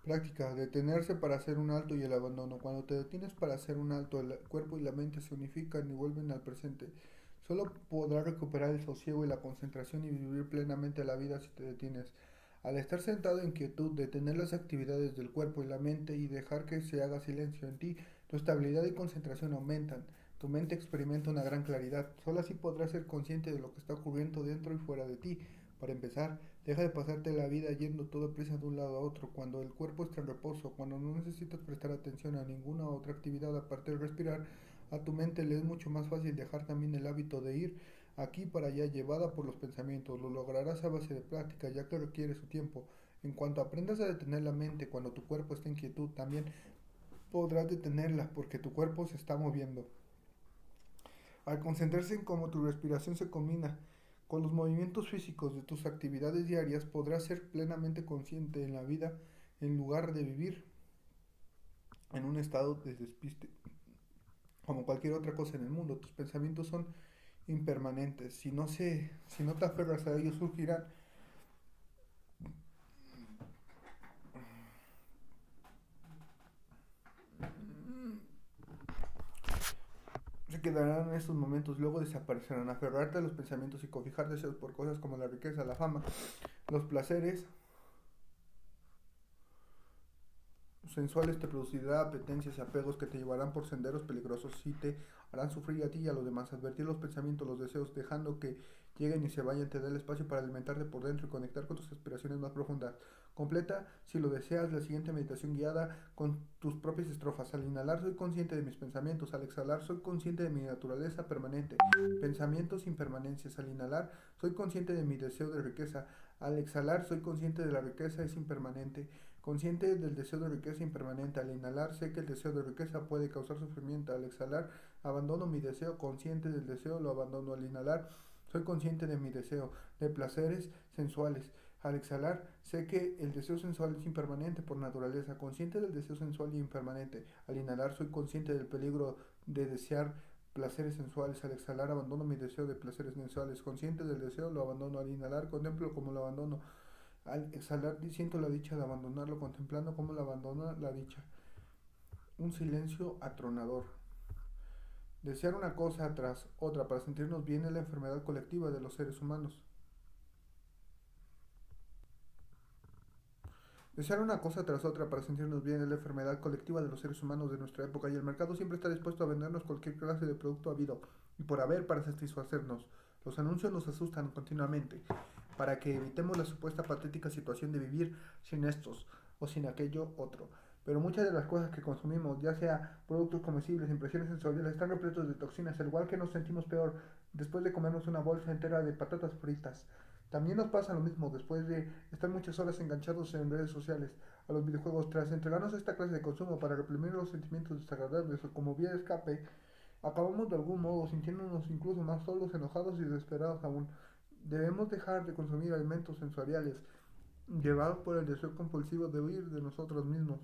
Práctica, detenerse para hacer un alto y el abandono. Cuando te detienes para hacer un alto, el cuerpo y la mente se unifican y vuelven al presente. Solo podrás recuperar el sosiego y la concentración y vivir plenamente la vida si te detienes. Al estar sentado en quietud, detener las actividades del cuerpo y la mente y dejar que se haga silencio en ti, tu estabilidad y concentración aumentan. Tu mente experimenta una gran claridad. Solo así podrás ser consciente de lo que está ocurriendo dentro y fuera de ti. Para empezar, deja de pasarte la vida yendo todo prisa de un lado a otro. Cuando el cuerpo está en reposo, cuando no necesitas prestar atención a ninguna otra actividad aparte de respirar, a tu mente le es mucho más fácil dejar también el hábito de ir aquí para allá llevada por los pensamientos. Lo lograrás a base de práctica, ya que requiere su tiempo. En cuanto aprendas a detener la mente cuando tu cuerpo está en quietud, también podrás detenerla porque tu cuerpo se está moviendo. Al concentrarse en cómo tu respiración se combina con los movimientos físicos de tus actividades diarias, podrás ser plenamente consciente en la vida en lugar de vivir en un estado de despiste. Como cualquier otra cosa en el mundo, tus pensamientos son impermanentes. Si no te aferras a ellos, surgirán, se quedarán en estos momentos, luego desaparecerán. Aferrarte a los pensamientos y cobijar deseos por cosas como la riqueza, la fama, los placeres sensuales te producirá apetencias y apegos que te llevarán por senderos peligrosos y te harán sufrir a ti y a los demás. Advertir los pensamientos, los deseos, dejando que lleguen y se vayan, te da el espacio para alimentarte por dentro y conectar con tus aspiraciones más profundas. Completa, si lo deseas, la siguiente meditación guiada con tus propias estrofas. Al inhalar soy consciente de mis pensamientos, al exhalar soy consciente de mi naturaleza permanente. Pensamientos impermanencias. Al inhalar soy consciente de mi deseo de riqueza, al exhalar soy consciente de la riqueza es impermanente. Consciente del deseo de riqueza impermanente, al inhalar sé que el deseo de riqueza puede causar sufrimiento, al exhalar abandono mi deseo, consciente del deseo lo abandono, al inhalar soy consciente de mi deseo, de placeres sensuales, al exhalar sé que el deseo sensual es impermanente por naturaleza, consciente del deseo sensual y impermanente, al inhalar soy consciente del peligro de desear placeres sensuales, al exhalar abandono mi deseo de placeres sensuales, consciente del deseo lo abandono, al inhalar contemplo como lo abandono, al exhalar siento la dicha de abandonarlo, contemplando cómo lo abandona la dicha. Un silencio atronador. Desear una cosa tras otra para sentirnos bien es la enfermedad colectiva de los seres humanos. Desear una cosa tras otra para sentirnos bien es la enfermedad colectiva de los seres humanos de nuestra época y el mercado siempre está dispuesto a vendernos cualquier clase de producto habido y por haber para satisfacernos. Los anuncios nos asustan continuamente para que evitemos la supuesta patética situación de vivir sin estos o sin aquello otro. Pero muchas de las cosas que consumimos, ya sea productos comestibles, impresiones sensoriales, están repletos de toxinas, al igual que nos sentimos peor después de comernos una bolsa entera de patatas fritas. También nos pasa lo mismo después de estar muchas horas enganchados en redes sociales, a los videojuegos, tras entregarnos a esta clase de consumo para reprimir los sentimientos desagradables o como vía de escape, acabamos de algún modo sintiéndonos incluso más solos, enojados y desesperados aún. Debemos dejar de consumir alimentos sensoriales, llevados por el deseo compulsivo de huir de nosotros mismos.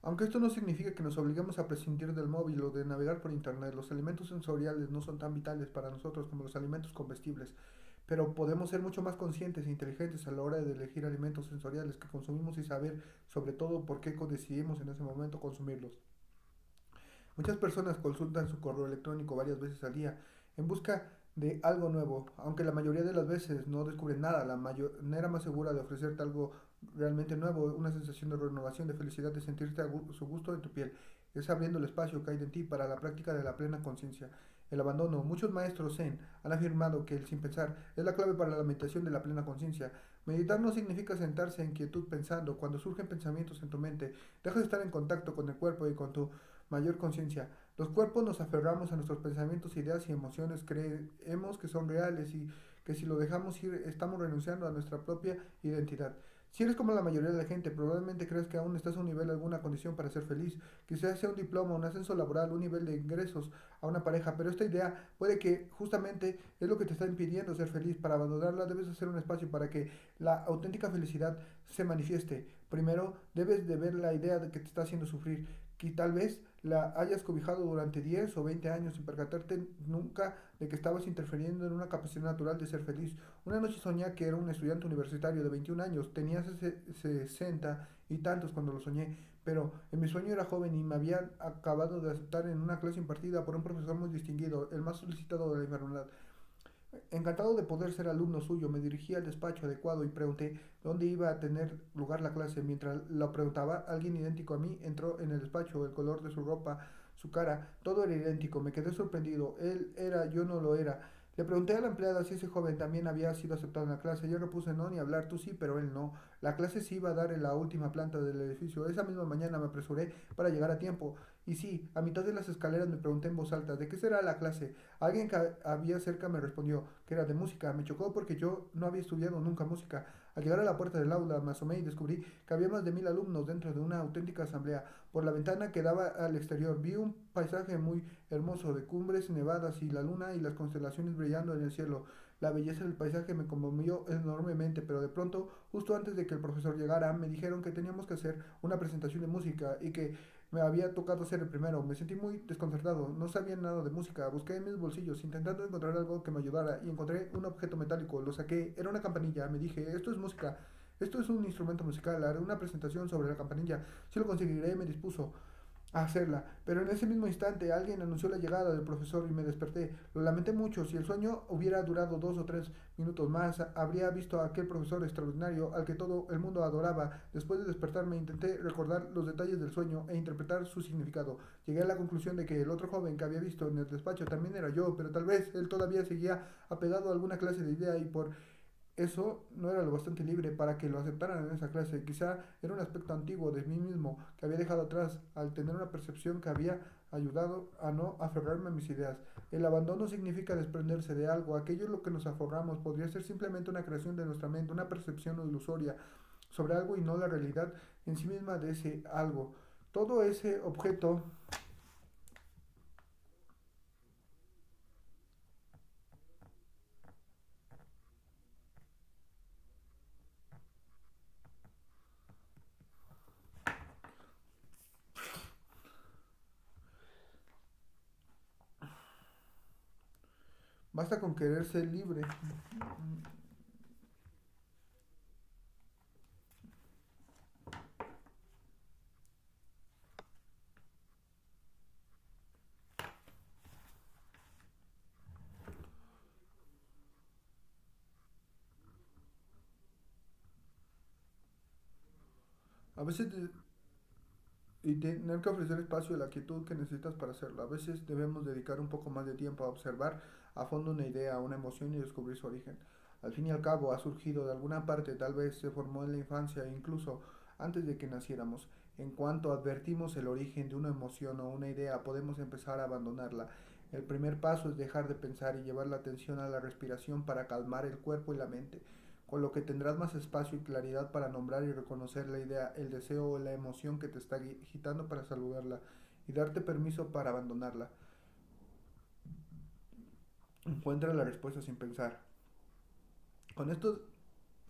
Aunque esto no significa que nos obliguemos a prescindir del móvil o de navegar por internet, los alimentos sensoriales no son tan vitales para nosotros como los alimentos comestibles, pero podemos ser mucho más conscientes e inteligentes a la hora de elegir alimentos sensoriales que consumimos y saber sobre todo por qué decidimos en ese momento consumirlos. Muchas personas consultan su correo electrónico varias veces al día en busca de algo nuevo, aunque la mayoría de las veces no descubren nada. La manera más segura de ofrecerte algo realmente nuevo, una sensación de renovación, de felicidad, de sentirte a su gusto en tu piel, es abriendo el espacio que hay en ti para la práctica de la plena conciencia. El abandono. Muchos maestros Zen han afirmado que el sin pensar es la clave para la meditación de la plena conciencia. Meditar no significa sentarse en quietud pensando. Cuando surgen pensamientos en tu mente, dejas de estar en contacto con el cuerpo y con tu mayor conciencia. Los cuerpos nos aferramos a nuestros pensamientos, ideas y emociones, creemos que son reales y que si lo dejamos ir estamos renunciando a nuestra propia identidad. Si eres como la mayoría de la gente, probablemente crees que aún estás a un nivel de alguna condición para ser feliz. Quizás sea un diploma, un ascenso laboral, un nivel de ingresos a una pareja, pero esta idea puede que justamente es lo que te está impidiendo ser feliz. Para abandonarla debes hacer un espacio para que la auténtica felicidad se manifieste. Primero, debes de ver la idea de que te está haciendo sufrir, que tal vez la hayas cobijado durante 10 o 20 años sin percatarte nunca de que estabas interfiriendo en una capacidad natural de ser feliz. Una noche soñé que era un estudiante universitario de 21 años, tenía 60 y tantos cuando lo soñé, pero en mi sueño era joven y me habían acabado de aceptar en una clase impartida por un profesor muy distinguido, el más solicitado de la enfermedad. Encantado de poder ser alumno suyo, me dirigí al despacho adecuado y pregunté dónde iba a tener lugar la clase. Mientras lo preguntaba, alguien idéntico a mí entró en el despacho. El color de su ropa, su cara, todo era idéntico. Me quedé sorprendido. Él era, yo no lo era. Le pregunté a la empleada si ese joven también había sido aceptado en la clase. Yo repuse no, ni hablar, tú sí, pero él no. La clase se iba a dar en la última planta del edificio. Esa misma mañana me apresuré para llegar a tiempo. Y sí, a mitad de las escaleras me pregunté en voz alta, ¿de qué será la clase? Alguien que había cerca me respondió que era de música. Me chocó porque yo no había estudiado nunca música. Al llegar a la puerta del aula me asomé y descubrí que había más de 1000 alumnos dentro de una auténtica asamblea. Por la ventana que daba al exterior vi un paisaje muy hermoso de cumbres nevadas y la luna y las constelaciones brillando en el cielo. La belleza del paisaje me conmovió enormemente, pero de pronto, justo antes de que el profesor llegara, me dijeron que teníamos que hacer una presentación de música y que me había tocado ser el primero. Me sentí muy desconcertado. No sabía nada de música. Busqué en mis bolsillos intentando encontrar algo que me ayudara y encontré un objeto metálico. Lo saqué. Era una campanilla. Me dije, esto es música. Esto es un instrumento musical. Haré una presentación sobre la campanilla. Si lo conseguiré, me dispuso a hacerla, pero en ese mismo instante alguien anunció la llegada del profesor y me desperté. Lo lamenté mucho. Si el sueño hubiera durado 2 o 3 minutos más, habría visto a aquel profesor extraordinario al que todo el mundo adoraba. Después de despertarme, intenté recordar los detalles del sueño e interpretar su significado. Llegué a la conclusión de que el otro joven que había visto en el despacho también era yo, pero tal vez él todavía seguía apegado a alguna clase de idea y por eso no era lo bastante libre para que lo aceptaran en esa clase. Quizá era un aspecto antiguo de mí mismo que había dejado atrás al tener una percepción que había ayudado a no aferrarme a mis ideas. El abandono significa desprenderse de algo. Aquello en lo que nos aforramos podría ser simplemente una creación de nuestra mente, una percepción ilusoria sobre algo y no la realidad en sí misma de ese algo. Todo ese objeto. Basta con querer ser libre. A veces y tener que ofrecer espacio a la quietud que necesitas para hacerlo. A veces debemos dedicar un poco más de tiempo a observar a fondo una idea, una emoción y descubrir su origen. Al fin y al cabo ha surgido de alguna parte, tal vez se formó en la infancia e incluso antes de que naciéramos. En cuanto advertimos el origen de una emoción o una idea, podemos empezar a abandonarla. El primer paso es dejar de pensar y llevar la atención a la respiración para calmar el cuerpo y la mente, con lo que tendrás más espacio y claridad para nombrar y reconocer la idea, el deseo o la emoción que te está agitando para saludarla y darte permiso para abandonarla. Encuentra la respuesta sin pensar. Con esto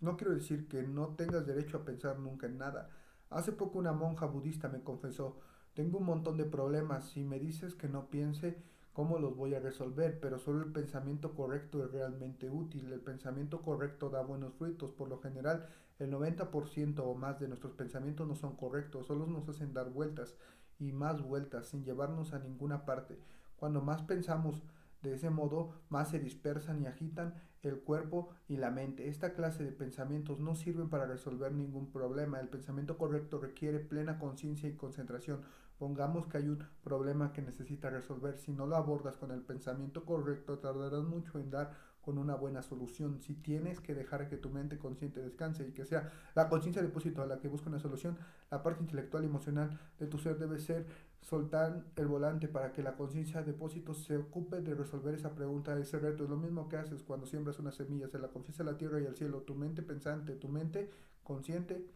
no quiero decir que no tengas derecho a pensar nunca en nada. Hace poco una monja budista me confesó, tengo un montón de problemas, si me dices que no piense, ¿cómo los voy a resolver? Pero solo el pensamiento correcto es realmente útil. El pensamiento correcto da buenos frutos. Por lo general, el 90% o más de nuestros pensamientos no son correctos, solo nos hacen dar vueltas. y más vueltas, sin llevarnos a ninguna parte. Cuando más pensamos de ese modo, más se dispersan y agitan el cuerpo y la mente. Esta clase de pensamientos no sirven para resolver ningún problema. El pensamiento correcto requiere plena conciencia y concentración. Pongamos que hay un problema que necesita resolver. Si no lo abordas con el pensamiento correcto, tardarás mucho en dar con una buena solución. Si tienes que dejar que tu mente consciente descanse y que sea la conciencia de depósito a la que busca una solución, la parte intelectual y emocional de tu ser debe ser soltar el volante para que la conciencia de depósito se ocupe de resolver esa pregunta, ese reto. Es lo mismo que haces cuando siembras una semilla, se la confiesa a la tierra y al cielo. Tu mente pensante, tu mente consciente.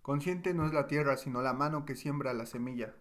Consciente no es la tierra, sino la mano que siembra la semilla.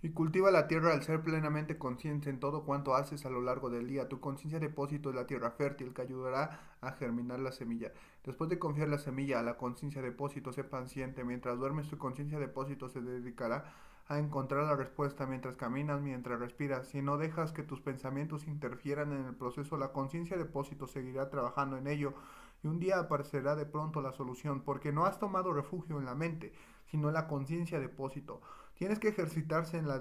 Y cultiva la tierra al ser plenamente consciente en todo cuanto haces a lo largo del día. Tu conciencia depósito es la tierra fértil que ayudará a germinar la semilla. Después de confiar la semilla a la conciencia depósito, sé paciente. Mientras duermes, tu conciencia depósito se dedicará a encontrar la respuesta mientras caminas, mientras respiras. Si no dejas que tus pensamientos interfieran en el proceso, la conciencia depósito seguirá trabajando en ello y un día aparecerá de pronto la solución, porque no has tomado refugio en la mente, sino en la conciencia depósito. Tienes que ejercitarse en la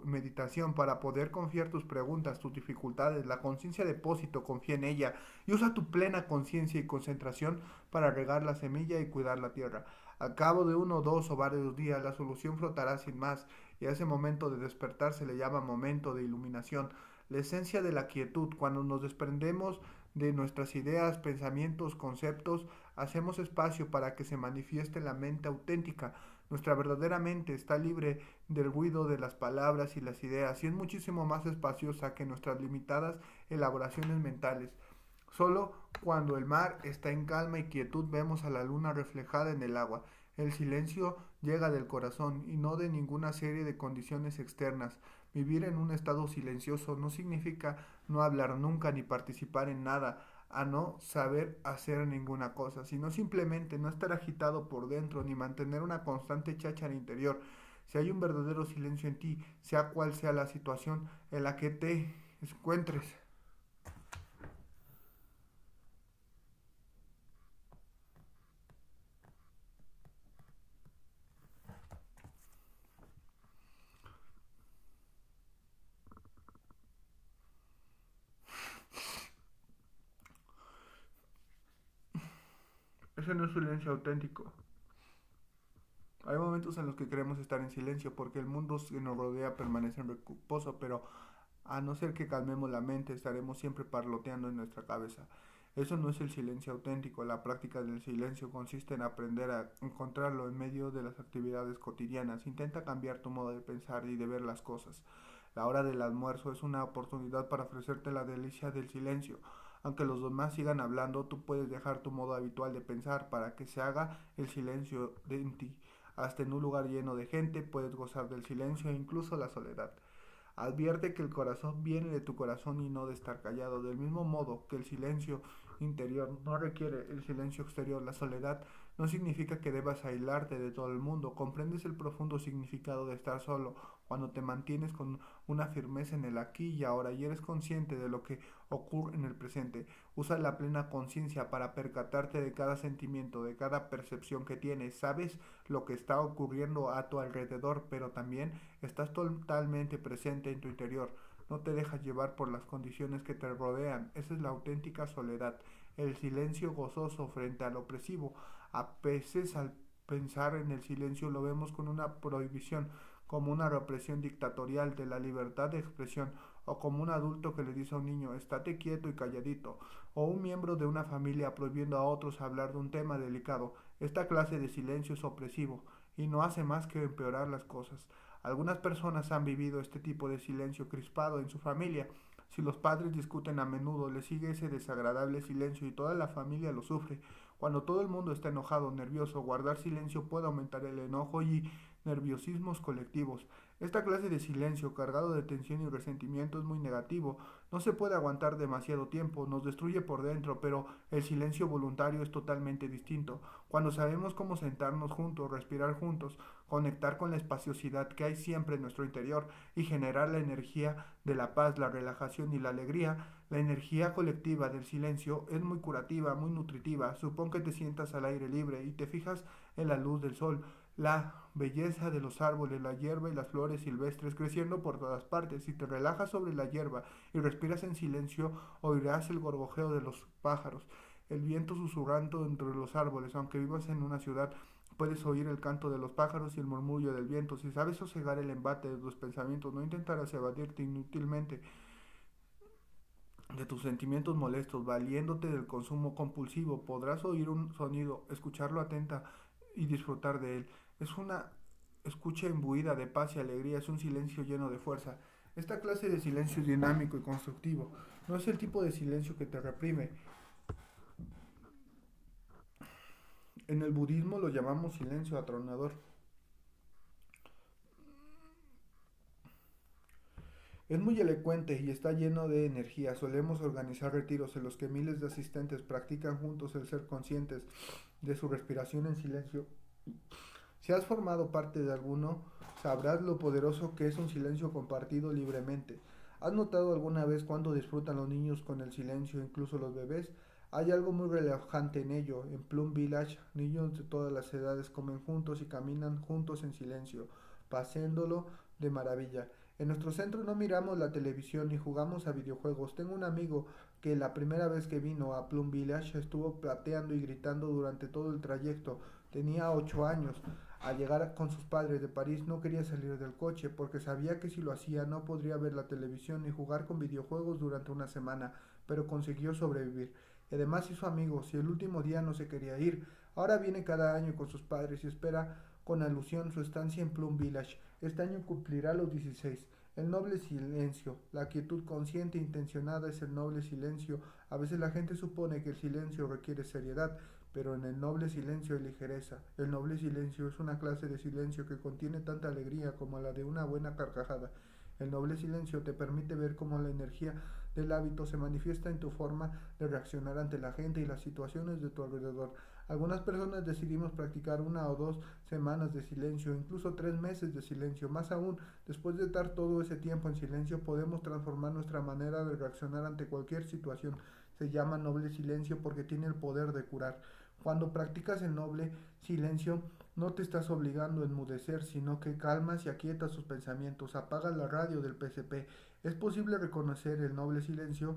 meditación para poder confiar tus preguntas, tus dificultades. La conciencia depósito, confía en ella y usa tu plena conciencia y concentración para regar la semilla y cuidar la tierra. Al cabo de uno, dos o varios días, la solución flotará sin más y a ese momento de despertar se le llama momento de iluminación. La esencia de la quietud, cuando nos desprendemos de nuestras ideas, pensamientos, conceptos, hacemos espacio para que se manifieste la mente auténtica. Nuestra verdadera mente está libre del ruido de las palabras y las ideas y es muchísimo más espaciosa que nuestras limitadas elaboraciones mentales. Solo cuando el mar está en calma y quietud vemos a la luna reflejada en el agua. El silencio llega del corazón y no de ninguna serie de condiciones externas. Vivir en un estado silencioso no significa no hablar nunca ni participar en nada, a no saber hacer ninguna cosa, sino simplemente no estar agitado por dentro ni mantener una constante cháchara interior. Si hay un verdadero silencio en ti, sea cual sea la situación en la que te encuentres. ese no es silencio auténtico. Hay momentos en los que queremos estar en silencio porque el mundo que nos rodea permanece en reposo, pero a no ser que calmemos la mente, estaremos siempre parloteando en nuestra cabeza. Eso no es el silencio auténtico. La práctica del silencio consiste en aprender a encontrarlo en medio de las actividades cotidianas. Intenta cambiar tu modo de pensar y de ver las cosas. La hora del almuerzo es una oportunidad para ofrecerte la delicia del silencio. Aunque los demás sigan hablando, tú puedes dejar tu modo habitual de pensar para que se haga el silencio en ti. Hasta en un lugar lleno de gente puedes gozar del silencio e incluso la soledad. Advierte que el corazón viene de tu corazón y no de estar callado. Del mismo modo que el silencio interior no requiere el silencio exterior, la soledad no significa que debas aislarte de todo el mundo. Comprendes el profundo significado de estar solo cuando te mantienes con una firmeza en el aquí y ahora y eres consciente de lo que ocurre en el presente. Usa la plena conciencia para percatarte de cada sentimiento, de cada percepción que tienes. Sabes lo que está ocurriendo a tu alrededor, pero también estás totalmente presente en tu interior. No te dejas llevar por las condiciones que te rodean. Esa es la auténtica soledad. El silencio gozoso frente al opresivo. A veces al pensar en el silencio lo vemos con una prohibición, como una represión dictatorial de la libertad de expresión, o como un adulto que le dice a un niño, estate quieto y calladito, o un miembro de una familia prohibiendo a otros hablar de un tema delicado. Esta clase de silencio es opresivo y no hace más que empeorar las cosas. Algunas personas han vivido este tipo de silencio crispado en su familia. Si los padres discuten a menudo, les sigue ese desagradable silencio y toda la familia lo sufre. Cuando todo el mundo está enojado o nervioso, guardar silencio puede aumentar el enojo y nerviosismos colectivos. Esta clase de silencio cargado de tensión y resentimiento es muy negativo. No se puede aguantar demasiado tiempo, nos destruye por dentro, pero el silencio voluntario es totalmente distinto. Cuando sabemos cómo sentarnos juntos, respirar juntos, conectar con la espaciosidad que hay siempre en nuestro interior y generar la energía de la paz, la relajación y la alegría, la energía colectiva del silencio es muy curativa, muy nutritiva. Supón que te sientas al aire libre y te fijas en la luz del sol, la belleza de los árboles, la hierba y las flores silvestres creciendo por todas partes. Si te relajas sobre la hierba y respiras en silencio, oirás el gorgojeo de los pájaros, el viento susurrando entre los árboles. Aunque vivas en una ciudad, puedes oír el canto de los pájaros y el murmullo del viento. Si sabes sosegar el embate de tus pensamientos, no intentarás evadirte inútilmente de tus sentimientos molestos, valiéndote del consumo compulsivo. Podrás oír un sonido, escucharlo atenta y disfrutar de él. Es una escucha imbuida de paz y alegría, es un silencio lleno de fuerza. Esta clase de silencio es dinámico y constructivo. No es el tipo de silencio que te reprime. En el budismo lo llamamos silencio atronador. Es muy elocuente y está lleno de energía. Solemos organizar retiros en los que miles de asistentes practican juntos el ser conscientes de su respiración en silencio. Si has formado parte de alguno, sabrás lo poderoso que es un silencio compartido libremente. ¿Has notado alguna vez cuánto disfrutan los niños con el silencio, incluso los bebés? Hay algo muy relajante en ello. En Plum Village, niños de todas las edades comen juntos y caminan juntos en silencio, paseándolo de maravilla. En nuestro centro no miramos la televisión ni jugamos a videojuegos. Tengo un amigo que la primera vez que vino a Plum Village estuvo plateando y gritando durante todo el trayecto. Tenía 8 años. Al llegar con sus padres de París no quería salir del coche porque sabía que si lo hacía no podría ver la televisión ni jugar con videojuegos durante una semana, pero consiguió sobrevivir. Y además hizo amigos y el último día no se quería ir. Ahora viene cada año con sus padres y espera con alusión su estancia en Plum Village. Este año cumplirá los 16. El noble silencio, la quietud consciente e intencionada es el noble silencio. A veces la gente supone que el silencio requiere seriedad, pero en el noble silencio hay ligereza. El noble silencio es una clase de silencio que contiene tanta alegría como la de una buena carcajada. El noble silencio te permite ver cómo la energía del hábito se manifiesta en tu forma de reaccionar ante la gente y las situaciones de tu alrededor. Algunas personas decidimos practicar 1 o 2 semanas de silencio, incluso 3 meses de silencio. Más aún, después de estar todo ese tiempo en silencio, podemos transformar nuestra manera de reaccionar ante cualquier situación. Se llama noble silencio porque tiene el poder de curar. Cuando practicas el noble silencio, no te estás obligando a enmudecer, sino que calmas y aquietas tus pensamientos, apagas la radio del PSP. Es posible reconocer el noble silencio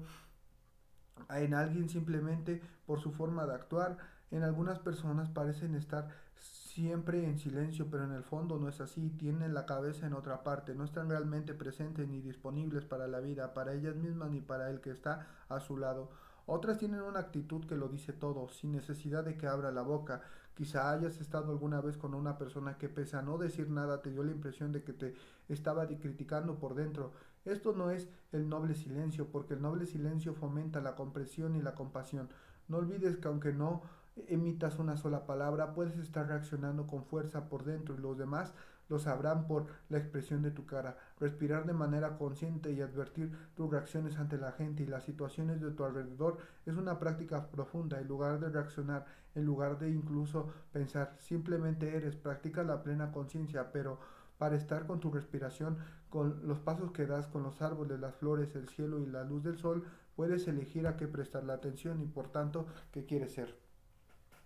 en alguien simplemente por su forma de actuar En algunas personas parecen estar siempre en silencio, pero en el fondo no es así, tienen la cabeza en otra parte, no están realmente presentes ni disponibles para la vida, para ellas mismas ni para el que está a su lado. Otras tienen una actitud que lo dice todo, sin necesidad de que abra la boca. Quizá hayas estado alguna vez con una persona que pese a no decir nada te dio la impresión de que te estaba criticando por dentro. Esto no es el noble silencio, porque el noble silencio fomenta la comprensión y la compasión. No olvides que aunque no emitas una sola palabra, puedes estar reaccionando con fuerza por dentro y los demás lo sabrán por la expresión de tu cara. Respirar de manera consciente y advertir tus reacciones ante la gente y las situaciones de tu alrededor es una práctica profunda. En lugar de reaccionar, en lugar de incluso pensar, simplemente eres, practica la plena conciencia, pero para estar con tu respiración, con los pasos que das, con los árboles, las flores, el cielo y la luz del sol, puedes elegir a qué prestar la atención y por tanto qué quieres ser.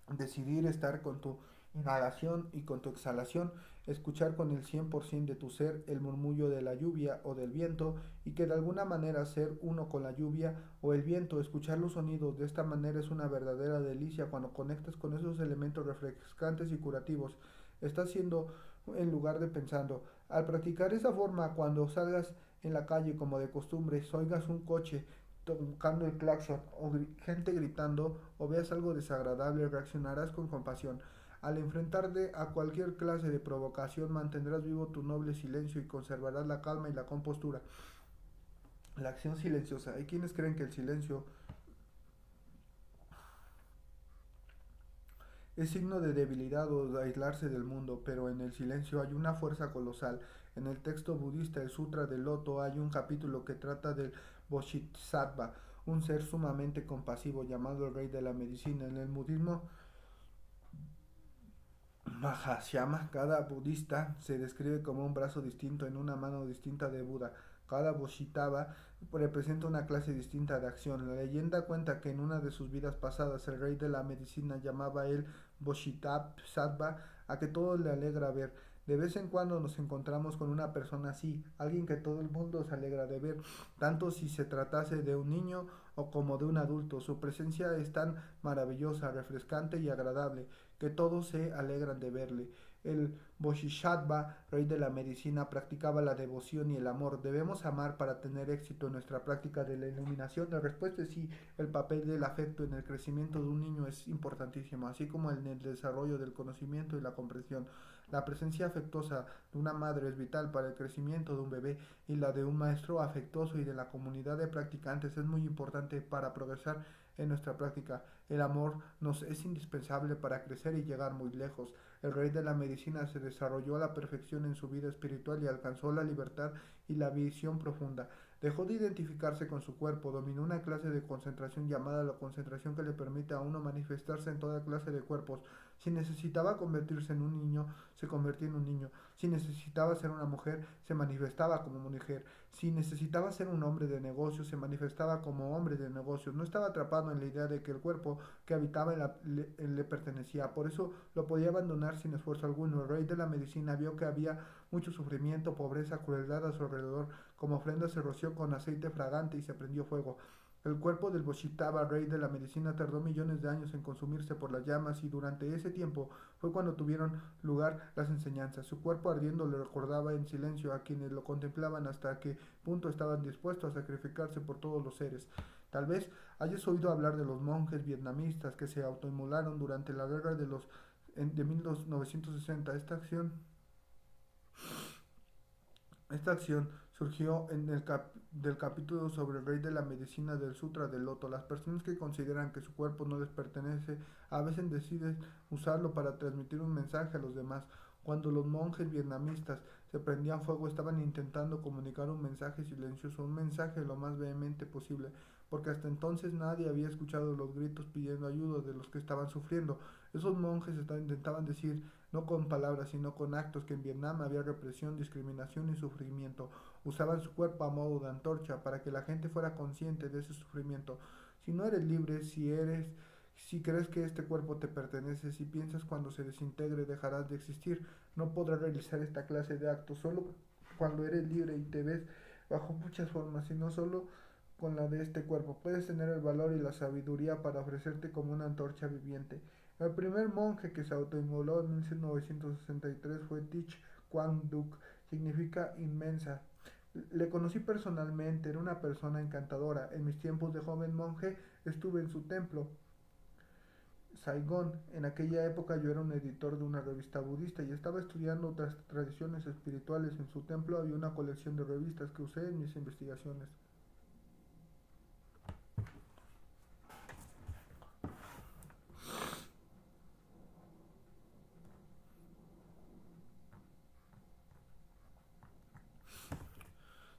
Decidir estar con tu inhalación y con tu exhalación, escuchar con el 100% de tu ser el murmullo de la lluvia o del viento y que de alguna manera ser uno con la lluvia o el viento, escuchar los sonidos de esta manera es una verdadera delicia cuando conectas con esos elementos refrescantes y curativos. Estás siendo en lugar de pensando. Al practicar esa forma, cuando salgas en la calle como de costumbre, oigas un coche tocando el claxon o gente gritando o veas algo desagradable, reaccionarás con compasión. Al enfrentarte a cualquier clase de provocación, mantendrás vivo tu noble silencio y conservarás la calma y la compostura. La acción silenciosa. Hay quienes creen que el silencio es signo de debilidad o de aislarse del mundo, pero en el silencio hay una fuerza colosal. En el texto budista, el Sutra del Loto, hay un capítulo que trata del Bodhisattva, un ser sumamente compasivo llamado el rey de la medicina. En el budismo Mahayana, cada budista se describe como un brazo distinto en una mano distinta de Buda. Cada Bodhisattva representa una clase distinta de acción. La leyenda cuenta que en una de sus vidas pasadas el rey de la medicina llamaba a él Bodhisattva, a que todo le alegra ver. De vez en cuando nos encontramos con una persona así, alguien que todo el mundo se alegra de ver, tanto si se tratase de un niño o como de un adulto. Su presencia es tan maravillosa, refrescante y agradable que todos se alegran de verle. El Bodhisattva, rey de la medicina, practicaba la devoción y el amor. ¿Debemos amar para tener éxito en nuestra práctica de la iluminación? La respuesta es sí. El papel del afecto en el crecimiento de un niño es importantísimo, así como en el desarrollo del conocimiento y la comprensión. La presencia afectuosa de una madre es vital para el crecimiento de un bebé y la de un maestro afectuoso y de la comunidad de practicantes es muy importante para progresar en nuestra práctica. El amor nos es indispensable para crecer y llegar muy lejos. El rey de la medicina se desarrolló a la perfección en su vida espiritual y alcanzó la libertad y la visión profunda. Dejó de identificarse con su cuerpo, dominó una clase de concentración llamada la concentración que le permite a uno manifestarse en toda clase de cuerpos. Si necesitaba convertirse en un niño, se convertía en un niño. Si necesitaba ser una mujer, se manifestaba como mujer. Si necesitaba ser un hombre de negocios, se manifestaba como hombre de negocios. No estaba atrapado en la idea de que el cuerpo que habitaba le pertenecía. Por eso lo podía abandonar sin esfuerzo alguno. El rey de la medicina vio que había mucho sufrimiento, pobreza, crueldad a su alrededor. Como ofrenda se roció con aceite fragante y se prendió fuego. El cuerpo del Bodhisattva, rey de la medicina, tardó millones de años en consumirse por las llamas y durante ese tiempo fue cuando tuvieron lugar las enseñanzas. Su cuerpo ardiendo le recordaba en silencio a quienes lo contemplaban hasta qué punto estaban dispuestos a sacrificarse por todos los seres. Tal vez hayas oído hablar de los monjes vietnamistas que se autoinmolaron durante la guerra de 1960. Esta acción surgió del capítulo sobre el rey de la medicina del Sutra del Loto. Las personas que consideran que su cuerpo no les pertenece a veces deciden usarlo para transmitir un mensaje a los demás. Cuando los monjes vietnamitas se prendían fuego estaban intentando comunicar un mensaje silencioso, un mensaje lo más vehemente posible, porque hasta entonces nadie había escuchado los gritos pidiendo ayuda de los que estaban sufriendo. Esos monjes intentaban decir no con palabras, sino con actos, que en Vietnam había represión, discriminación y sufrimiento. Usaban su cuerpo a modo de antorcha para que la gente fuera consciente de ese sufrimiento. Si no eres libre, si crees que este cuerpo te pertenece, si piensas cuando se desintegre dejarás de existir, no podrás realizar esta clase de actos. Solo cuando eres libre y te ves bajo muchas formas, y no solo con la de este cuerpo, puedes tener el valor y la sabiduría para ofrecerte como una antorcha viviente. El primer monje que se autoinmoló en 1963 fue Thich Quang Duc, significa inmensa. Le conocí personalmente, era una persona encantadora. En mis tiempos de joven monje estuve en su templo, Saigón. En aquella época yo era un editor de una revista budista y estaba estudiando otras tradiciones espirituales. En su templo había una colección de revistas que usé en mis investigaciones.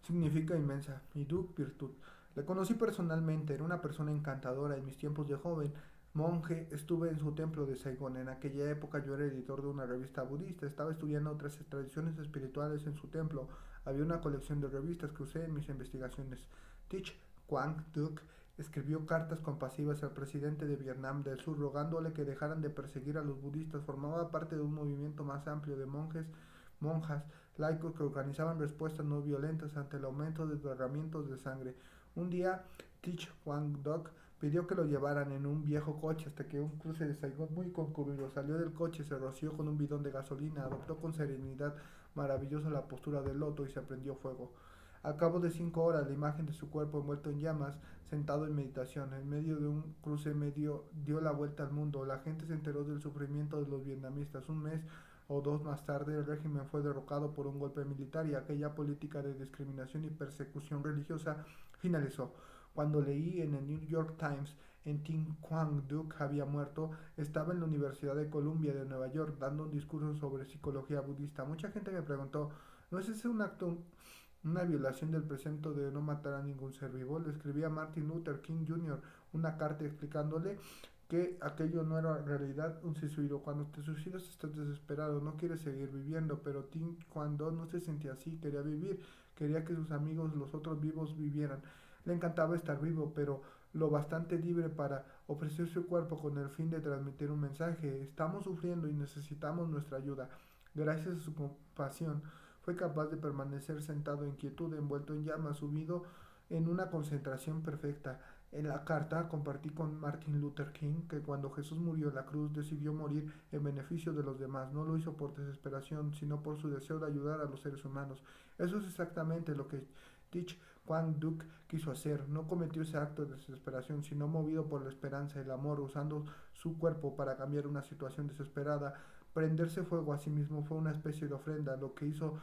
Significa inmensa, y Duc virtud. Le conocí personalmente, era una persona encantadora. En mis tiempos de joven monje estuve en su templo de Saigón. En aquella época yo era editor de una revista budista, estaba estudiando otras tradiciones espirituales en su templo. Había una colección de revistas que usé en mis investigaciones. Thich Quang Duc escribió cartas compasivas al presidente de Vietnam del Sur rogándole que dejaran de perseguir a los budistas. Formaba parte de un movimiento más amplio de monjas, laicos que organizaban respuestas no violentas ante el aumento de derramamientos de sangre. Un día, Thich Quang Duc pidió que lo llevaran en un viejo coche hasta que un cruce de Saigón muy concurrido. Salió del coche, se roció con un bidón de gasolina, adoptó con serenidad maravillosa la postura del loto y se prendió fuego. Al cabo de 5 horas, la imagen de su cuerpo envuelto en llamas, sentado en meditación, en medio de un cruce medio, dio la vuelta al mundo. La gente se enteró del sufrimiento de los vietnamitas. Un mes o dos más tarde, el régimen fue derrocado por un golpe militar y aquella política de discriminación y persecución religiosa finalizó. Cuando leí en el New York Times en Tim Quang Duc había muerto, estaba en la Universidad de Columbia de Nueva York dando un discurso sobre psicología budista. Mucha gente me preguntó, ¿no es ese un acto, una violación del precepto de no matar a ningún ser vivo? Le escribí a Martin Luther King Jr. una carta explicándole que aquello no era en realidad un suicidio. Cuando te suicidas estás desesperado, no quieres seguir viviendo, pero Tim cuando no se sentía así, quería vivir, quería que sus amigos, los otros vivos, vivieran. Le encantaba estar vivo, pero lo bastante libre para ofrecer su cuerpo con el fin de transmitir un mensaje. Estamos sufriendo y necesitamos nuestra ayuda. Gracias a su compasión, fue capaz de permanecer sentado en quietud, envuelto en llamas, subido en una concentración perfecta. En la carta compartí con Martin Luther King que cuando Jesús murió en la cruz decidió morir en beneficio de los demás. No lo hizo por desesperación, sino por su deseo de ayudar a los seres humanos. Eso es exactamente lo que Thich Quang Duc quiso hacer. No cometió ese acto de desesperación, sino movido por la esperanza y el amor, usando su cuerpo para cambiar una situación desesperada. Prenderse fuego a sí mismo fue una especie de ofrenda. Lo que hizo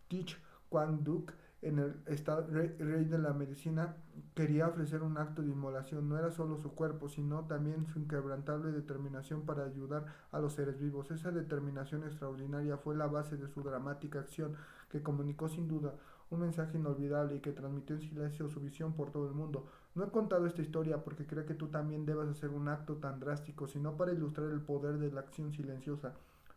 Thich Quang Duc en el rey de la medicina quería ofrecer un acto de inmolación. No era solo su cuerpo, sino también su inquebrantable determinación para ayudar a los seres vivos. Esa determinación extraordinaria fue la base de su dramática acción, que comunicó sin duda un mensaje inolvidable y que transmitió en silencio su visión por todo el mundo. No he contado esta historia porque creo que tú también debas hacer un acto tan drástico, sino para ilustrar el poder de la acción silenciosa.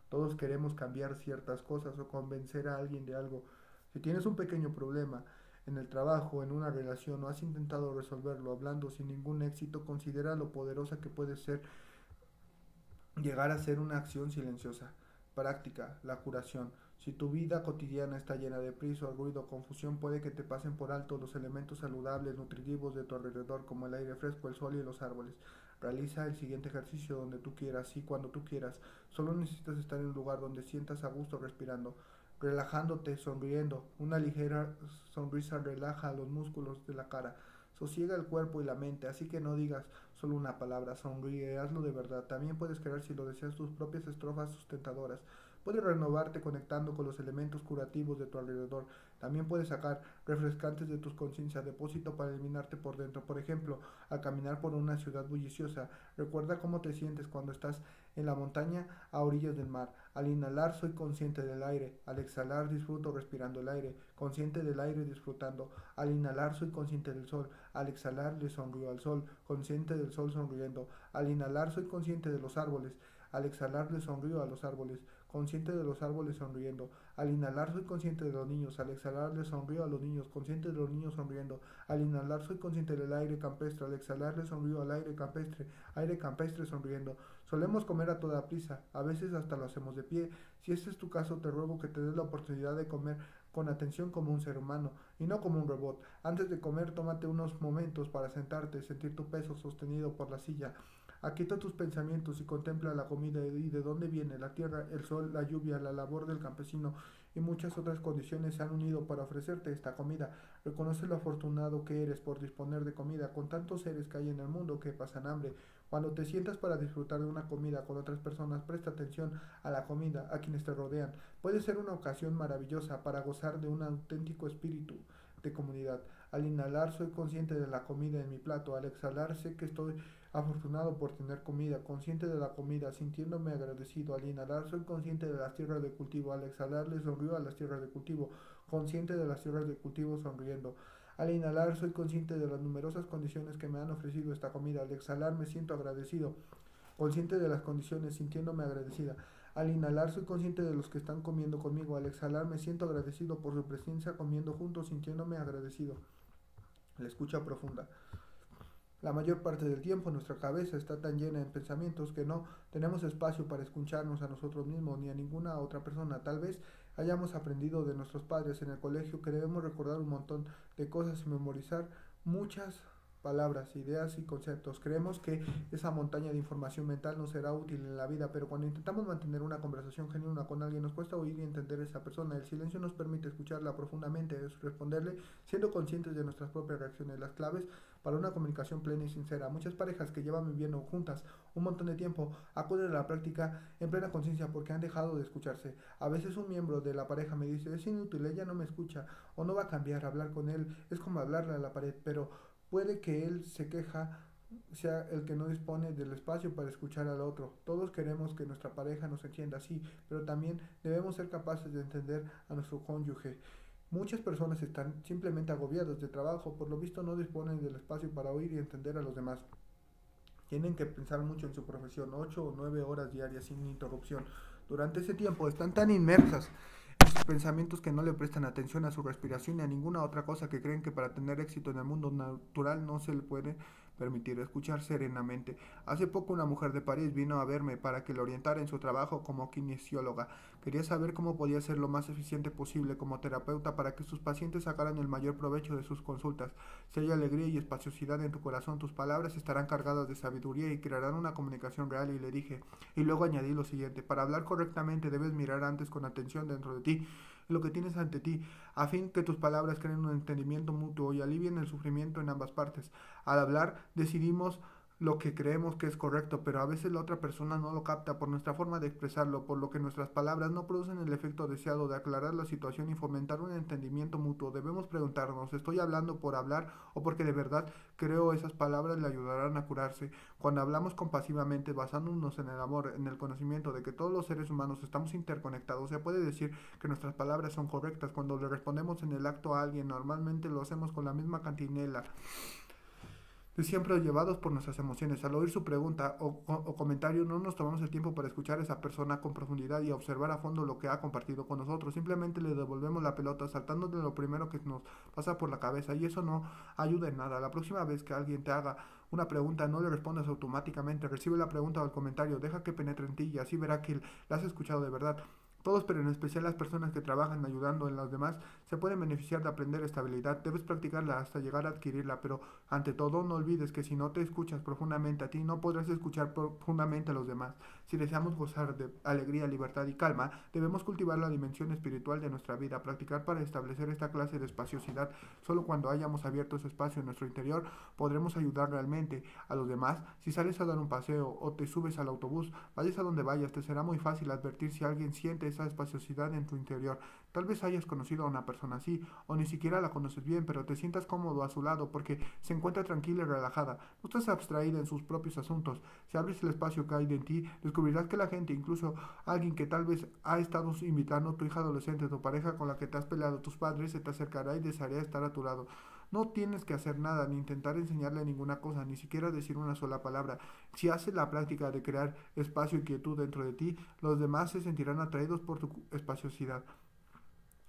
Todos queremos cambiar ciertas cosas o convencer a alguien de algo. Si tienes un pequeño problema en el trabajo, en una relación o has intentado resolverlo hablando sin ningún éxito, considera lo poderosa que puede ser llegar a ser una acción silenciosa. Práctica, la curación. Si tu vida cotidiana está llena de prisa, ruido, confusión, puede que te pasen por alto los elementos saludables, nutritivos de tu alrededor, como el aire fresco, el sol y los árboles. Realiza el siguiente ejercicio donde tú quieras y cuando tú quieras. Solo necesitas estar en un lugar donde sientas a gusto respirando, relajándote, sonriendo. Una ligera sonrisa relaja los músculos de la cara, sosiega el cuerpo y la mente, así que no digas solo una palabra, sonríe, hazlo de verdad. También puedes crear, si lo deseas, tus propias estrofas sustentadoras. Puedes renovarte conectando con los elementos curativos de tu alrededor. También puedes sacar refrescantes de tus conciencias, depósito para eliminarte por dentro. Por ejemplo, al caminar por una ciudad bulliciosa, recuerda cómo te sientes cuando estás en la montaña a orillas del mar. Al inhalar soy consciente del aire, al exhalar disfruto respirando el aire, consciente del aire disfrutando. Al inhalar soy consciente del sol, al exhalar le sonrío al sol, consciente del sol sonriendo. Al inhalar soy consciente de los árboles, al exhalar le sonrío a los árboles, consciente de los árboles sonriendo. Al inhalar soy consciente de los niños, al exhalar le sonrío a los niños, consciente de los niños sonriendo. Al inhalar soy consciente del aire campestre, al exhalar le sonrío al aire campestre sonriendo. Solemos comer a toda prisa, a veces hasta lo hacemos de pie. Si este es tu caso, te ruego que te des la oportunidad de comer con atención como un ser humano y no como un robot. Antes de comer, tómate unos momentos para sentarte, sentir tu peso sostenido por la silla. Aquieta tus pensamientos y contempla la comida y de dónde viene. La tierra, el sol, la lluvia, la labor del campesino y muchas otras condiciones se han unido para ofrecerte esta comida. Reconoce lo afortunado que eres por disponer de comida con tantos seres que hay en el mundo que pasan hambre. Cuando te sientas para disfrutar de una comida con otras personas, presta atención a la comida, a quienes te rodean. Puede ser una ocasión maravillosa para gozar de un auténtico espíritu de comunidad. Al inhalar soy consciente de la comida en mi plato, al exhalar sé que estoy afortunado por tener comida, consciente de la comida, sintiéndome agradecido. Al inhalar soy consciente de las tierras de cultivo, al exhalar le sonrío a las tierras de cultivo, consciente de las tierras de cultivo sonriendo. Al inhalar soy consciente de las numerosas condiciones que me han ofrecido esta comida, al exhalar me siento agradecido, consciente de las condiciones, sintiéndome agradecida. Al inhalar soy consciente de los que están comiendo conmigo, al exhalar me siento agradecido por su presencia comiendo juntos, sintiéndome agradecido. La escucha profunda. La mayor parte del tiempo nuestra cabeza está tan llena de pensamientos que no tenemos espacio para escucharnos a nosotros mismos ni a ninguna otra persona. Tal vez hayamos aprendido de nuestros padres en el colegio que debemos recordar un montón de cosas y memorizar muchas palabras, ideas y conceptos. Creemos que esa montaña de información mental nos será útil en la vida, pero cuando intentamos mantener una conversación genuina con alguien nos cuesta oír y entender a esa persona. El silencio nos permite escucharla profundamente, responderle siendo conscientes de nuestras propias reacciones. Las claves para una comunicación plena y sincera. Muchas parejas que llevan viviendo juntas un montón de tiempo acuden a la práctica en plena conciencia porque han dejado de escucharse. A veces un miembro de la pareja me dice, es inútil, ella no me escucha o no va a cambiar, hablar con él es como hablarle a la pared, pero puede que él se queja sea el que no dispone del espacio para escuchar al otro. Todos queremos que nuestra pareja nos entienda así, pero también debemos ser capaces de entender a nuestro cónyuge. Muchas personas están simplemente agobiadas de trabajo, por lo visto no disponen del espacio para oír y entender a los demás. Tienen que pensar mucho en su profesión, 8 o 9 horas diarias sin interrupción. Durante ese tiempo están tan inmersas en sus pensamientos que no le prestan atención a su respiración y a ninguna otra cosa, que creen que para tener éxito en el mundo natural no se le puede permitir escuchar serenamente. Hace poco una mujer de París vino a verme para que le orientara en su trabajo como kinesióloga. Quería saber cómo podía ser lo más eficiente posible como terapeuta para que sus pacientes sacaran el mayor provecho de sus consultas. Si hay alegría y espaciosidad en tu corazón, tus palabras estarán cargadas de sabiduría y crearán una comunicación real. Y le dije, y luego añadí lo siguiente, para hablar correctamente debes mirar antes con atención dentro de ti lo que tienes ante ti, a fin que tus palabras creen un entendimiento mutuo y alivien el sufrimiento en ambas partes. Al hablar decidimos lo que creemos que es correcto, pero a veces la otra persona no lo capta por nuestra forma de expresarlo, por lo que nuestras palabras no producen el efecto deseado de aclarar la situación y fomentar un entendimiento mutuo. Debemos preguntarnos, ¿estoy hablando por hablar o porque de verdad creo esas palabras le ayudarán a curarse? Cuando hablamos compasivamente, basándonos en el amor, en el conocimiento de que todos los seres humanos estamos interconectados, se puede decir que nuestras palabras son correctas. Cuando le respondemos en el acto a alguien, normalmente lo hacemos con la misma cantinela de siempre llevados por nuestras emociones. Al oír su pregunta o comentario, no nos tomamos el tiempo para escuchar a esa persona con profundidad y observar a fondo lo que ha compartido con nosotros. Simplemente le devolvemos la pelota saltando de lo primero que nos pasa por la cabeza, y eso no ayuda en nada. La próxima vez que alguien te haga una pregunta, no le respondas automáticamente. Recibe la pregunta o el comentario, deja que penetre en ti y así verá que la has escuchado de verdad. Todos, pero en especial las personas que trabajan ayudando en los demás, se pueden beneficiar de aprender esta habilidad. Debes practicarla hasta llegar a adquirirla, pero ante todo no olvides que si no te escuchas profundamente a ti, no podrás escuchar profundamente a los demás. Si deseamos gozar de alegría, libertad y calma, debemos cultivar la dimensión espiritual de nuestra vida, practicar para establecer esta clase de espaciosidad. Solo cuando hayamos abierto ese espacio en nuestro interior, podremos ayudar realmente a los demás. Si sales a dar un paseo o te subes al autobús, vayas a donde vayas, te será muy fácil advertir si alguien siente esa espaciosidad en tu interior. Tal vez hayas conocido a una persona así, o ni siquiera la conoces bien, pero te sientas cómodo a su lado porque se encuentra tranquila y relajada. No estás abstraída en sus propios asuntos. Si abres el espacio que hay en ti, descubrirás que la gente, incluso alguien que tal vez ha estado invitando, tu hija adolescente, tu pareja con la que te has peleado, tus padres, se te acercará y desearía estar a tu lado. No tienes que hacer nada, ni intentar enseñarle ninguna cosa, ni siquiera decir una sola palabra. Si haces la práctica de crear espacio y quietud dentro de ti, los demás se sentirán atraídos por tu espaciosidad.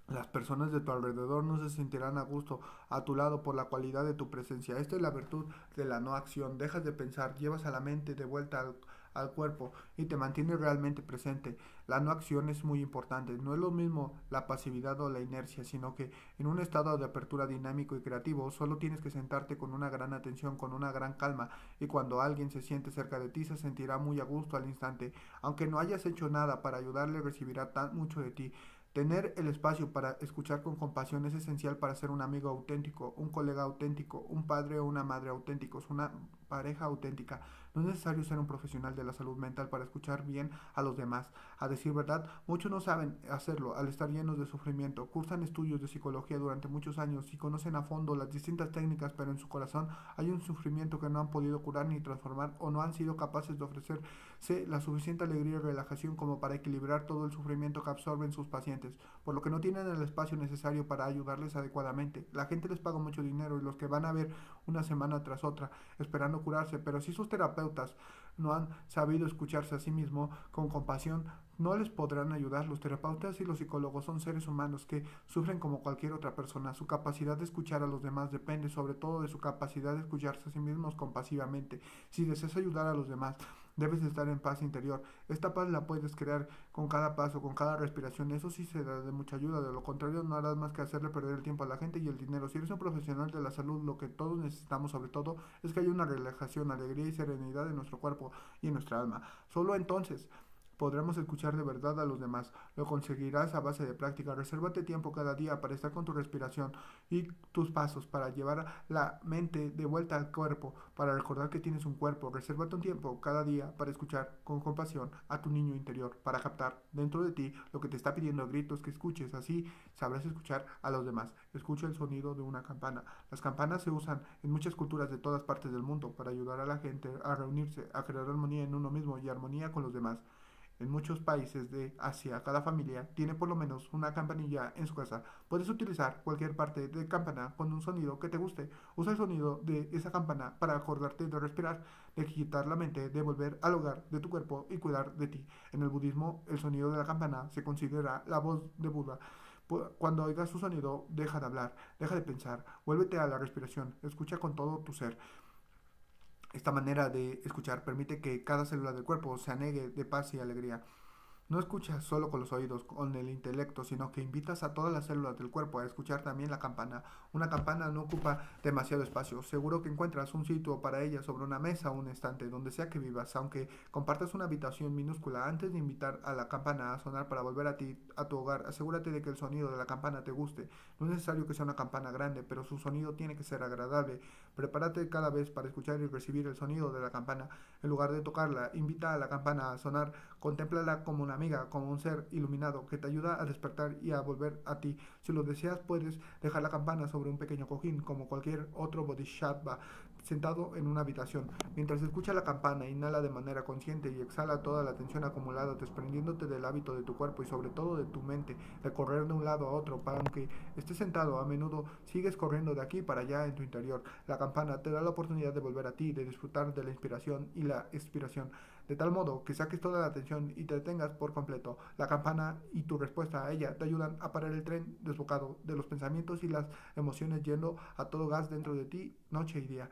Las personas de tu alrededor no se sentirán a gusto a tu lado por la cualidad de tu presencia. Esta es la virtud de la no acción. Dejas de pensar, llevas a la mente de vuelta al cuerpo y te mantiene realmente presente. La no acción es muy importante. No es lo mismo la pasividad o la inercia, sino que en un estado de apertura dinámico y creativo solo tienes que sentarte con una gran atención, con una gran calma, y cuando alguien se siente cerca de ti se sentirá muy a gusto al instante. Aunque no hayas hecho nada para ayudarle, recibirá tan mucho de ti. Tener el espacio para escuchar con compasión es esencial para ser un amigo auténtico, un colega auténtico, un padre o una madre auténticos, una pareja auténtica. No es necesario ser un profesional de la salud mental para escuchar bien a los demás. A decir verdad, muchos no saben hacerlo al estar llenos de sufrimiento. Cursan estudios de psicología durante muchos años y conocen a fondo las distintas técnicas, pero en su corazón hay un sufrimiento que no han podido curar ni transformar, o no han sido capaces de ofrecerse la suficiente alegría y relajación como para equilibrar todo el sufrimiento que absorben sus pacientes, por lo que no tienen el espacio necesario para ayudarles adecuadamente. La gente les paga mucho dinero y los que van a ver una semana tras otra esperando curarse, pero si sus terapeutas no han sabido escucharse a sí mismos con compasión, no les podrán ayudar. Los terapeutas y los psicólogos son seres humanos que sufren como cualquier otra persona. Su capacidad de escuchar a los demás depende sobre todo de su capacidad de escucharse a sí mismos compasivamente. Si deseas ayudar a los demás, debes estar en paz interior. Esta paz la puedes crear con cada paso, con cada respiración. Eso sí será de mucha ayuda. De lo contrario, no harás más que hacerle perder el tiempo a la gente y el dinero. Si eres un profesional de la salud, lo que todos necesitamos sobre todo es que haya una relajación, alegría y serenidad en nuestro cuerpo y en nuestra alma. Solo entonces podremos escuchar de verdad a los demás. Lo conseguirás a base de práctica. Resérvate tiempo cada día para estar con tu respiración y tus pasos, para llevar la mente de vuelta al cuerpo, para recordar que tienes un cuerpo. Resérvate un tiempo cada día para escuchar con compasión a tu niño interior, para captar dentro de ti lo que te está pidiendo a gritos que escuches. Así sabrás escuchar a los demás. Escucha el sonido de una campana. Las campanas se usan en muchas culturas de todas partes del mundo para ayudar a la gente a reunirse, a crear armonía en uno mismo y armonía con los demás. En muchos países de Asia, cada familia tiene por lo menos una campanilla en su casa. Puedes utilizar cualquier parte de campana con un sonido que te guste. Usa el sonido de esa campana para acordarte de respirar, de quitar la mente, de volver al hogar de tu cuerpo y cuidar de ti. En el budismo, el sonido de la campana se considera la voz de Buda. Cuando oigas su sonido, deja de hablar, deja de pensar, vuélvete a la respiración, escucha con todo tu ser. Esta manera de escuchar permite que cada célula del cuerpo se anegue de paz y alegría. No escuchas solo con los oídos, con el intelecto, sino que invitas a todas las células del cuerpo a escuchar también la campana. Una campana no ocupa demasiado espacio. Seguro que encuentras un sitio para ella sobre una mesa o un estante, donde sea que vivas, aunque compartas una habitación minúscula. Antes de invitar a la campana a sonar para volver a ti, a tu hogar, asegúrate de que el sonido de la campana te guste. No es necesario que sea una campana grande, pero su sonido tiene que ser agradable. Prepárate cada vez para escuchar y recibir el sonido de la campana. En lugar de tocarla, invita a la campana a sonar. Contémplala como una amiga, como un ser iluminado que te ayuda a despertar y a volver a ti. Si lo deseas, puedes dejar la campana sobre un pequeño cojín, como cualquier otro bodhisattva sentado en una habitación. Mientras escucha la campana, inhala de manera consciente y exhala toda la tensión acumulada, desprendiéndote del hábito de tu cuerpo y sobre todo de tu mente, de correr de un lado a otro. Para aunque estés sentado, a menudo sigues corriendo de aquí para allá en tu interior. La campana te da la oportunidad de volver a ti, de disfrutar de la inspiración y la expiración, de tal modo que saques toda la atención y te detengas por completo. La campana y tu respuesta a ella te ayudan a parar el tren desbocado de los pensamientos y las emociones yendo a todo gas dentro de ti noche y día.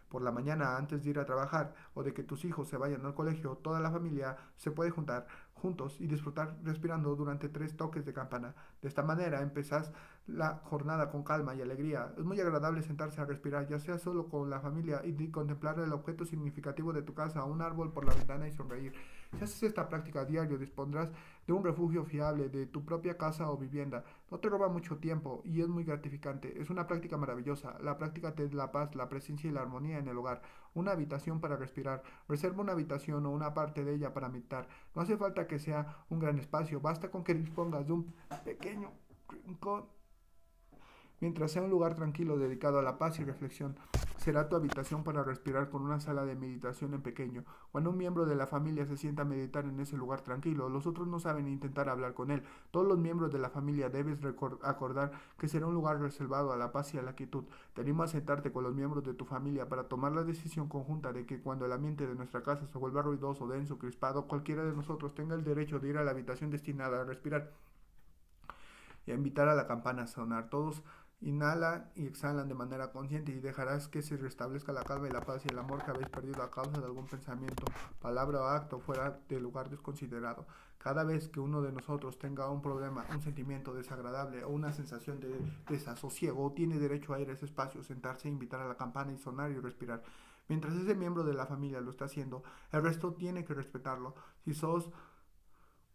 Por la mañana, antes de ir a trabajar o de que tus hijos se vayan al colegio, toda la familia se puede juntar juntos y disfrutar respirando durante 3 toques de campana. De esta manera empezás la jornada con calma y alegría. Es muy agradable sentarse a respirar, ya sea solo con la familia, y contemplar el objeto significativo de tu casa, un árbol por la ventana, y sonreír. Si haces esta práctica a diario, dispondrás de un refugio fiable de tu propia casa o vivienda. No te roba mucho tiempo y es muy gratificante. Es una práctica maravillosa. La práctica te da la paz, la presencia y la armonía en el hogar. Una habitación para respirar. Reserva una habitación o una parte de ella para meditar. No hace falta que sea un gran espacio, basta con que dispongas de un pequeño rincón. Mientras sea un lugar tranquilo dedicado a la paz y reflexión, será tu habitación para respirar, con una sala de meditación en pequeño. Cuando un miembro de la familia se sienta a meditar en ese lugar tranquilo, los otros no saben intentar hablar con él. Todos los miembros de la familia debes acordar que será un lugar reservado a la paz y a la quietud. Te animo a sentarte con los miembros de tu familia para tomar la decisión conjunta de que cuando el ambiente de nuestra casa se vuelva ruidoso, denso, crispado, cualquiera de nosotros tenga el derecho de ir a la habitación destinada a respirar y a invitar a la campana a sonar. Todos Inhalan y exhalan de manera consciente y dejarás que se restablezca la calma y la paz y el amor que habéis perdido a causa de algún pensamiento, palabra o acto fuera de lugar desconsiderado. Cada vez que uno de nosotros tenga un problema, un sentimiento desagradable o una sensación de desasosiego, tiene derecho a ir a ese espacio, sentarse, invitar a la campana y sonar y respirar. Mientras ese miembro de la familia lo está haciendo, el resto tiene que respetarlo. Si sos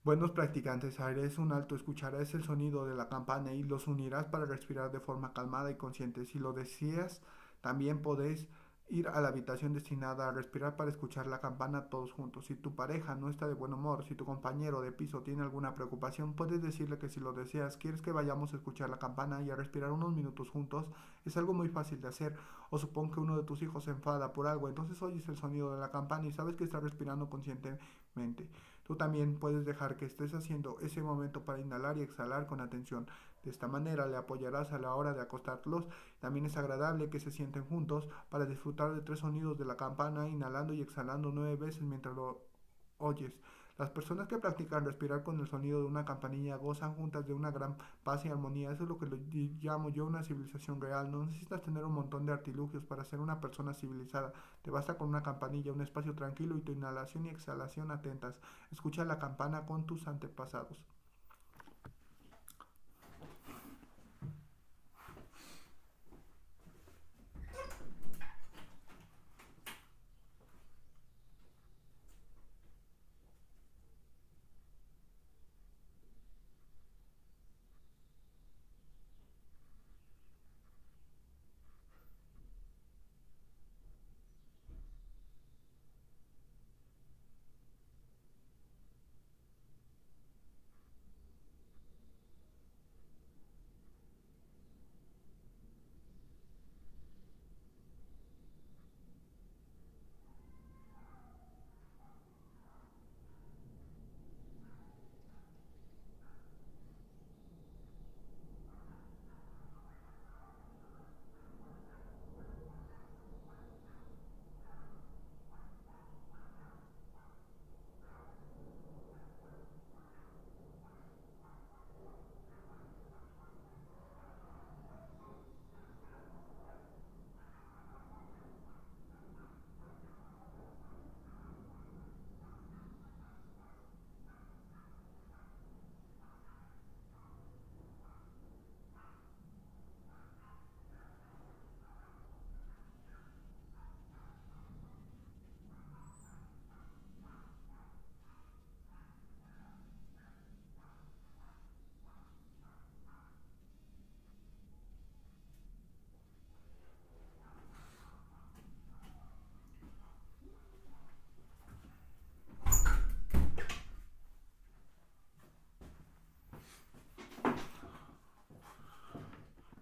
buenos practicantes, haréis un alto, escucharás el sonido de la campana y los unirás para respirar de forma calmada y consciente. Si lo deseas, también podéis ir a la habitación destinada a respirar para escuchar la campana todos juntos. Si tu pareja no está de buen humor, si tu compañero de piso tiene alguna preocupación, puedes decirle que si lo deseas, quieres que vayamos a escuchar la campana y a respirar unos minutos juntos. Es algo muy fácil de hacer. O supón que uno de tus hijos se enfada por algo, entonces oyes el sonido de la campana y sabes que está respirando conscientemente. Tú también puedes dejar que estés haciendo ese momento para inhalar y exhalar con atención. De esta manera le apoyarás a la hora de acostarlos. También es agradable que se sienten juntos para disfrutar de 3 sonidos de la campana, inhalando y exhalando 9 veces mientras lo oyes. Las personas que practican respirar con el sonido de una campanilla gozan juntas de una gran paz y armonía. Eso es lo que llamo yo una civilización real. No necesitas tener un montón de artilugios para ser una persona civilizada. Te basta con una campanilla, un espacio tranquilo y tu inhalación y exhalación atentas. Escucha la campana con tus antepasados.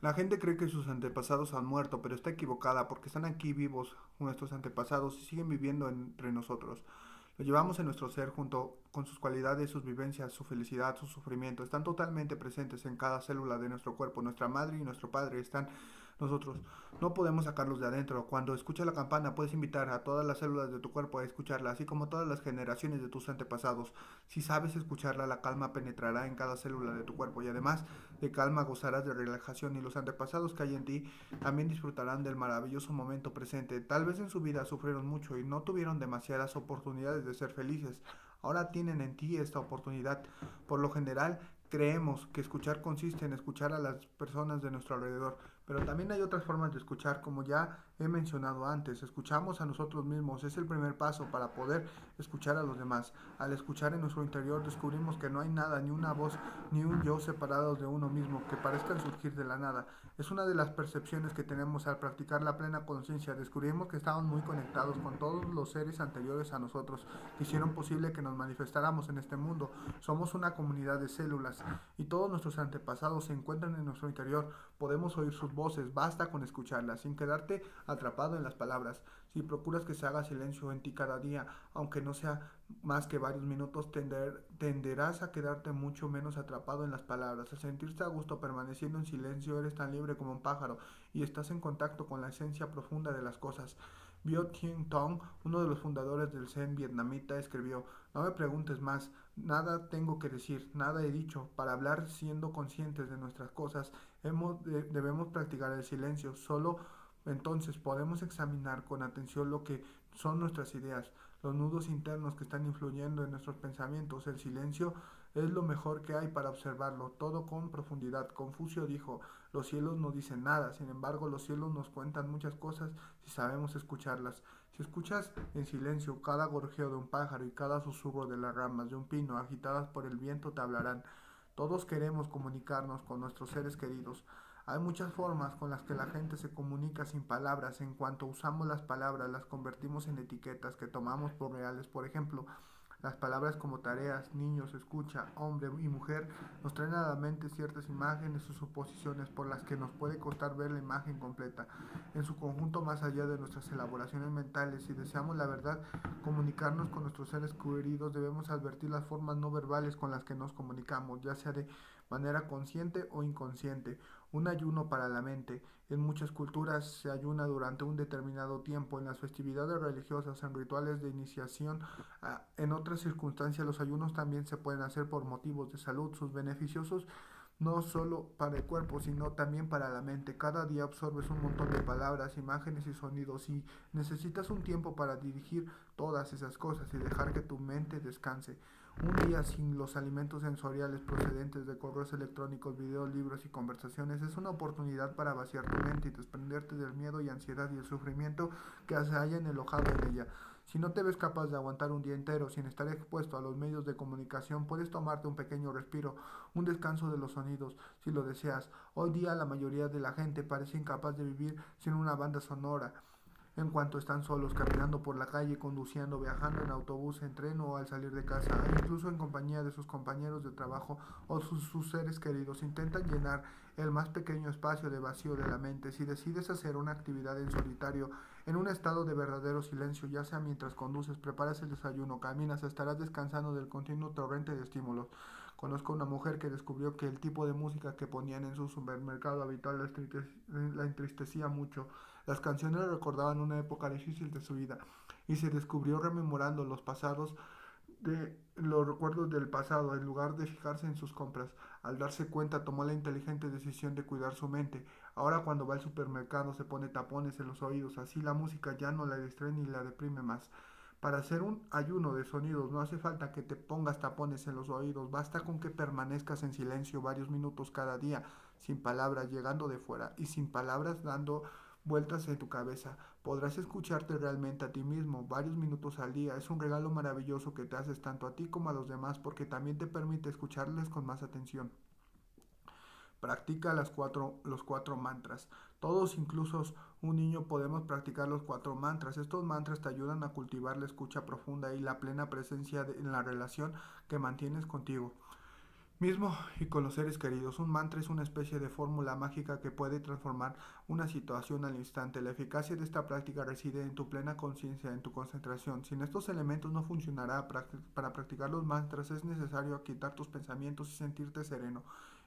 La gente cree que sus antepasados han muerto, pero está equivocada porque están aquí vivos nuestros antepasados y siguen viviendo entre nosotros. Lo llevamos en nuestro ser junto con sus cualidades, sus vivencias, su felicidad, su sufrimiento. Están totalmente presentes en cada célula de nuestro cuerpo. Nuestra madre y nuestro padre están nosotros. No podemos sacarlos de adentro. Cuando escuchas la campana puedes invitar a todas las células de tu cuerpo a escucharla, así como todas las generaciones de tus antepasados. Si sabes escucharla, la calma penetrará en cada célula de tu cuerpo y además de calma gozarás de relajación y los antepasados que hay en ti también disfrutarán del maravilloso momento presente. Tal vez en su vida sufrieron mucho y no tuvieron demasiadas oportunidades de ser felices. Ahora tienen en ti esta oportunidad. Por lo general, creemos que escuchar consiste en escuchar a las personas de nuestro alrededor, pero también hay otras formas de escuchar, como ya he mencionado antes. Escuchamos a nosotros mismos, es el primer paso para poder escuchar a los demás. Al escuchar en nuestro interior descubrimos que no hay nada, ni una voz, ni un yo separados de uno mismo, que parezcan surgir de la nada. Es una de las percepciones que tenemos al practicar la plena conciencia. Descubrimos que estamos muy conectados con todos los seres anteriores a nosotros, que hicieron posible que nos manifestáramos en este mundo. Somos una comunidad de células y todos nuestros antepasados se encuentran en nuestro interior. Podemos oír sus voces, basta con escucharlas, sin quedarte atrapado en las palabras. Si procuras que se haga silencio en ti cada día, aunque no sea más que varios minutos, tenderás a quedarte mucho menos atrapado en las palabras. Al sentirte a gusto permaneciendo en silencio, eres tan libre como un pájaro y estás en contacto con la esencia profunda de las cosas. Bio Thien Tong, uno de los fundadores del Zen vietnamita, escribió: "No me preguntes más, nada tengo que decir, nada he dicho. Para hablar siendo conscientes de nuestras cosas, debemos practicar el silencio. Solo entonces podemos examinar con atención lo que son nuestras ideas, los nudos internos que están influyendo en nuestros pensamientos. El silencio es lo mejor que hay para observarlo, todo con profundidad". Confucio dijo: "Los cielos no dicen nada, sin embargo los cielos nos cuentan muchas cosas si sabemos escucharlas". Si escuchas en silencio cada gorjeo de un pájaro y cada susurro de las ramas de un pino agitadas por el viento, te hablarán. Todos queremos comunicarnos con nuestros seres queridos. Hay muchas formas con las que la gente se comunica sin palabras. En cuanto usamos las palabras, las convertimos en etiquetas que tomamos por reales. Por ejemplo, las palabras como tareas, niños, escucha, hombre y mujer nos traen a la mente ciertas imágenes o suposiciones por las que nos puede costar ver la imagen completa en su conjunto más allá de nuestras elaboraciones mentales. Si deseamos la verdad, comunicarnos con nuestros seres queridos, debemos advertir las formas no verbales con las que nos comunicamos, ya sea de manera consciente o inconsciente. Un ayuno para la mente. En muchas culturas se ayuna durante un determinado tiempo, en las festividades religiosas, en rituales de iniciación. En otras circunstancias, los ayunos también se pueden hacer por motivos de salud. Sus beneficiosos no solo para el cuerpo, sino también para la mente. Cada día absorbes un montón de palabras, imágenes y sonidos y necesitas un tiempo para dirigir todas esas cosas y dejar que tu mente descanse. Un día sin los alimentos sensoriales procedentes de correos electrónicos, videos, libros y conversaciones es una oportunidad para vaciar tu mente y desprenderte del miedo y ansiedad y el sufrimiento que se hayan alojado en ella. Si no te ves capaz de aguantar un día entero sin estar expuesto a los medios de comunicación, puedes tomarte un pequeño respiro, un descanso de los sonidos, si lo deseas. Hoy día la mayoría de la gente parece incapaz de vivir sin una banda sonora. En cuanto están solos, caminando por la calle, conduciendo, viajando en autobús, en tren o al salir de casa, incluso en compañía de sus compañeros de trabajo o sus seres queridos, intentan llenar el más pequeño espacio de vacío de la mente. Si decides hacer una actividad en solitario, en un estado de verdadero silencio, ya sea mientras conduces, preparas el desayuno, caminas, estarás descansando del continuo torrente de estímulos. Conozco una mujer que descubrió que el tipo de música que ponían en su supermercado habitual la entristecía mucho. Las canciones le recordaban una época difícil de su vida y se descubrió rememorando los recuerdos del pasado en lugar de fijarse en sus compras. Al darse cuenta tomó la inteligente decisión de cuidar su mente. Ahora cuando va al supermercado se pone tapones en los oídos, así la música ya no la distrae ni la deprime más. Para hacer un ayuno de sonidos no hace falta que te pongas tapones en los oídos, basta con que permanezcas en silencio varios minutos cada día, sin palabras llegando de fuera y sin palabras dando vueltas en tu cabeza. Podrás escucharte realmente a ti mismo varios minutos al día. Es un regalo maravilloso que te haces tanto a ti como a los demás porque también te permite escucharles con más atención. Practica los cuatro mantras. Todos, incluso un niño, podemos practicar los cuatro mantras. Estos mantras te ayudan a cultivar la escucha profunda y la plena presencia en la relación que mantienes contigo mismo y con los seres queridos. Un mantra es una especie de fórmula mágica que puede transformar una situación al instante. La eficacia de esta práctica reside en tu plena conciencia, en tu concentración. Sin estos elementos no funcionará. Para practicar los mantras es necesario quitar tus pensamientos y sentirte sereno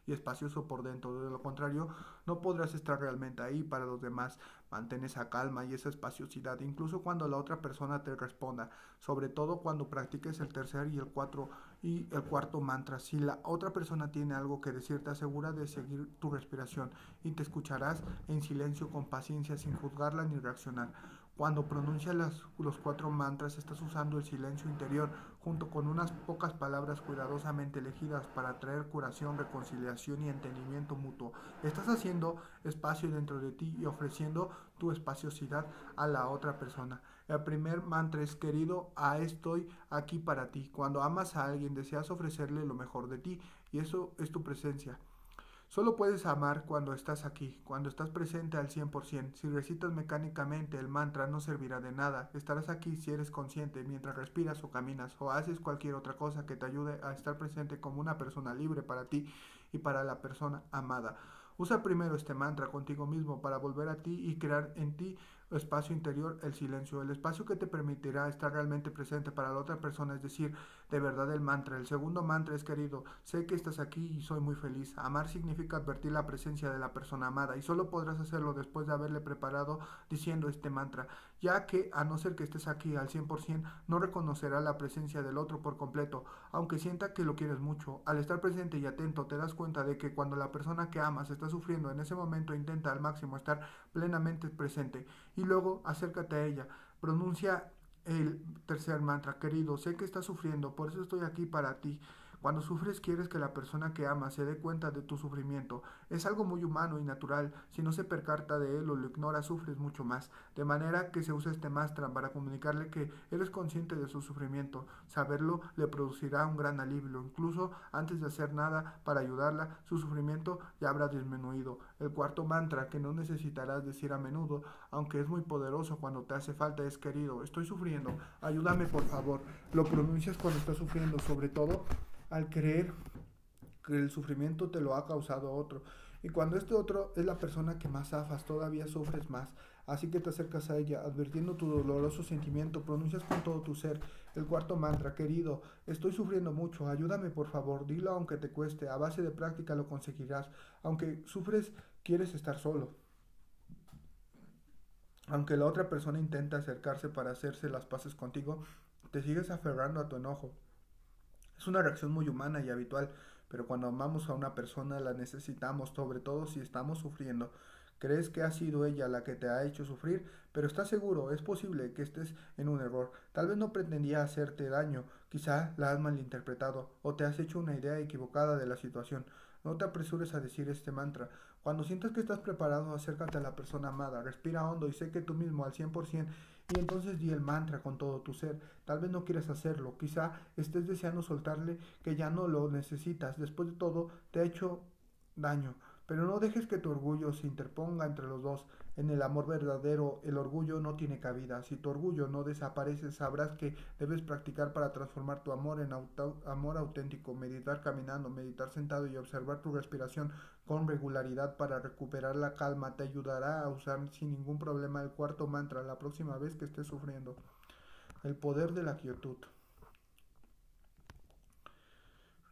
y espacioso por dentro. De lo contrario, no podrás estar realmente ahí para los demás. Mantén esa calma y esa espaciosidad, incluso cuando la otra persona te responda, sobre todo cuando practiques el tercer y el cuarto mantra. Si la otra persona tiene algo que decirte, asegura de seguir tu respiración y te escucharás en silencio con paciencia sin juzgarla ni reaccionar. Cuando pronuncias los cuatro mantras, estás usando el silencio interior junto con unas pocas palabras cuidadosamente elegidas para traer curación, reconciliación y entendimiento mutuo. Estás haciendo espacio dentro de ti y ofreciendo tu espaciosidad a la otra persona. El primer mantra es: querido, estoy aquí para ti. Cuando amas a alguien, deseas ofrecerle lo mejor de ti y eso es tu presencia. Solo puedes amar cuando estás aquí, cuando estás presente al 100%. Si recitas mecánicamente el mantra no servirá de nada. Estarás aquí si eres consciente mientras respiras o caminas o haces cualquier otra cosa que te ayude a estar presente como una persona libre para ti y para la persona amada. Usa primero este mantra contigo mismo para volver a ti y crear en ti espacio interior, el silencio, el espacio que te permitirá estar realmente presente para la otra persona, es decir, de verdad el mantra. El segundo mantra es: querido, sé que estás aquí y soy muy feliz. Amar significa advertir la presencia de la persona amada y solo podrás hacerlo después de haberle preparado diciendo este mantra, ya que a no ser que estés aquí al 100%, no reconocerá la presencia del otro por completo, aunque sienta que lo quieres mucho. Al estar presente y atento te das cuenta de que cuando la persona que amas está sufriendo, en ese momento intenta al máximo estar plenamente presente y luego acércate a ella. Pronuncia el tercer mantra: querido, sé que estás sufriendo, por eso estoy aquí para ti. Cuando sufres quieres que la persona que amas se dé cuenta de tu sufrimiento. Es algo muy humano y natural. Si no se percata de él o lo ignora, sufres mucho más. De manera que se usa este mantra para comunicarle que eres consciente de su sufrimiento. Saberlo le producirá un gran alivio. Incluso antes de hacer nada para ayudarla, su sufrimiento ya habrá disminuido. El cuarto mantra, que no necesitarás decir a menudo, aunque es muy poderoso cuando te hace falta, es: querido, estoy sufriendo, ayúdame por favor. Lo pronuncias cuando estás sufriendo, sobre todo al creer que el sufrimiento te lo ha causado otro. Y cuando este otro es la persona que más afas, todavía sufres más. Así que te acercas a ella, advirtiendo tu doloroso sentimiento, pronuncias con todo tu ser el cuarto mantra: querido, estoy sufriendo mucho, ayúdame por favor, dilo aunque te cueste, a base de práctica lo conseguirás. Aunque sufres, quieres estar solo. Aunque la otra persona intenta acercarse para hacerse las paces contigo, te sigues aferrando a tu enojo. Es una reacción muy humana y habitual, pero cuando amamos a una persona la necesitamos, sobre todo si estamos sufriendo. Crees que ha sido ella la que te ha hecho sufrir, pero estás seguro, es posible que estés en un error. Tal vez no pretendía hacerte daño, quizá la has malinterpretado o te has hecho una idea equivocada de la situación. No te apresures a decir este mantra. Cuando sientas que estás preparado, acércate a la persona amada, respira hondo y sé que tú mismo al 100%, y entonces di el mantra con todo tu ser. Tal vez no quieras hacerlo, quizá estés deseando soltarle que ya no lo necesitas. Después de todo, te ha hecho daño. Pero no dejes que tu orgullo se interponga entre los dos. En el amor verdadero, el orgullo no tiene cabida. Si tu orgullo no desaparece, sabrás que debes practicar para transformar tu amor en amor auténtico. Meditar caminando, meditar sentado y observar tu respiración con regularidad para recuperar la calma te ayudará a usar sin ningún problema el cuarto mantra la próxima vez que estés sufriendo. El poder de la quietud.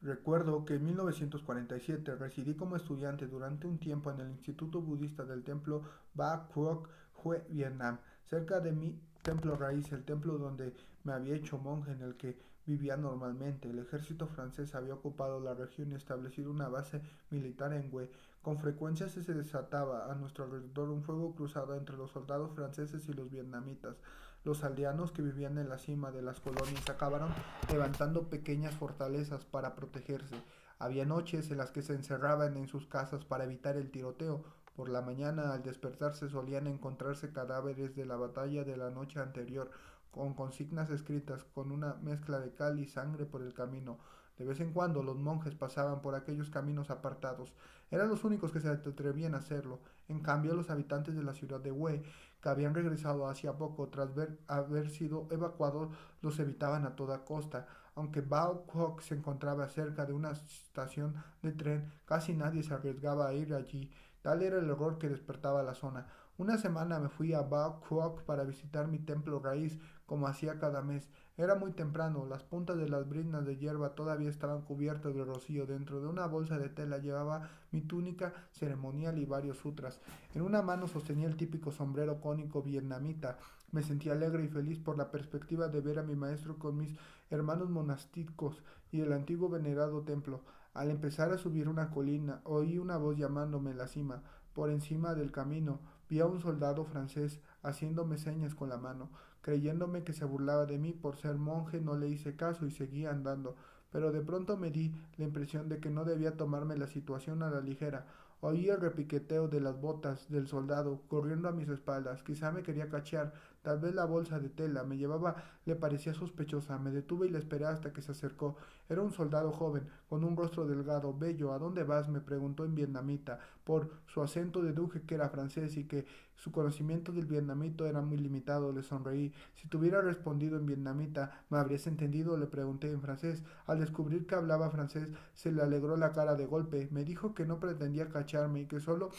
Recuerdo que en 1947 residí como estudiante durante un tiempo en el Instituto Budista del Templo Ba Cuoc, Hue, Vietnam, cerca de mi templo raíz, el templo donde me había hecho monje, en el que vivía normalmente. El ejército francés había ocupado la región y establecido una base militar en Hue. Con frecuencia se desataba a nuestro alrededor un fuego cruzado entre los soldados franceses y los vietnamitas. Los aldeanos que vivían en la cima de las colonias acabaron levantando pequeñas fortalezas para protegerse. Había noches en las que se encerraban en sus casas para evitar el tiroteo. Por la mañana, al despertarse, solían encontrarse cadáveres de la batalla de la noche anterior, con consignas escritas con una mezcla de cal y sangre por el camino. De vez en cuando los monjes pasaban por aquellos caminos apartados. Eran los únicos que se atrevían a hacerlo. En cambio, los habitantes de la ciudad de Hue, que habían regresado hacía poco tras haber sido evacuados, los evitaban a toda costa. Aunque Bao Kwok se encontraba cerca de una estación de tren, casi nadie se arriesgaba a ir allí. Tal era el error que despertaba la zona. Una semana me fui a Bao Kwok para visitar mi templo raíz, como hacía cada mes. Era muy temprano, las puntas de las briznas de hierba todavía estaban cubiertas de rocío. Dentro de una bolsa de tela llevaba mi túnica ceremonial y varios sutras. En una mano sostenía el típico sombrero cónico vietnamita. Me sentía alegre y feliz por la perspectiva de ver a mi maestro con mis hermanos monásticos y el antiguo venerado templo. Al empezar a subir una colina, oí una voz llamándome en la cima. Por encima del camino vi a un soldado francés haciéndome señas con la mano. Creyéndome que se burlaba de mí por ser monje, no le hice caso y seguí andando. Pero de pronto me di la impresión de que no debía tomarme la situación a la ligera. Oí el repiqueteo de las botas del soldado corriendo a mis espaldas. Quizá me quería cachear. Tal vez la bolsa de tela me llevaba le parecía sospechosa. Me detuve y le esperé hasta que se acercó. Era un soldado joven, con un rostro delgado, bello. ¿A dónde vas?, me preguntó en vietnamita. Por su acento deduje que era francés y que su conocimiento del vietnamita era muy limitado. Le sonreí. Si te hubiera respondido en vietnamita, ¿me habrías entendido?, le pregunté en francés. Al descubrir que hablaba francés, se le alegró la cara de golpe. Me dijo que no pretendía cacharme y que solo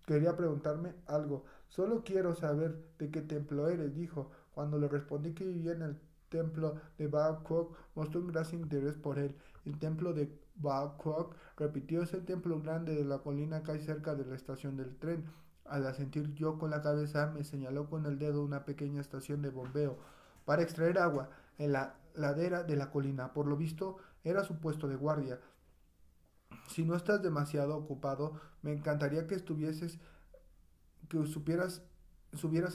quería preguntarme algo. Solo quiero saber de qué templo eres, dijo. Cuando le respondí que vivía en el templo de Bao Kok, mostró un gran interés por él. El templo de Bao Kok, repitió, es el templo grande de la colina que hay cerca de la estación del tren. Al asentir yo con la cabeza, me señaló con el dedo una pequeña estación de bombeo para extraer agua en la ladera de la colina. Por lo visto, era su puesto de guardia. Si no estás demasiado ocupado, me encantaría que subieras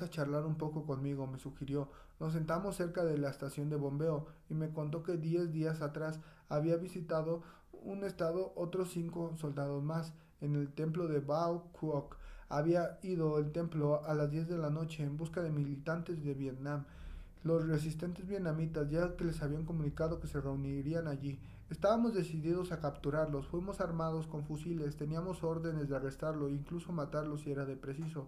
a charlar un poco conmigo, me sugirió. Nos sentamos cerca de la estación de bombeo y me contó que 10 días atrás había visitado un estado otros 5 soldados más en el templo de Bao Kuok. Había ido al templo a las 10 de la noche en busca de militantes de Vietnam. Los resistentes vietnamitas ya que les habían comunicado que se reunirían allí. Estábamos decididos a capturarlos, fuimos armados con fusiles, teníamos órdenes de arrestarlo e incluso matarlo si era de preciso.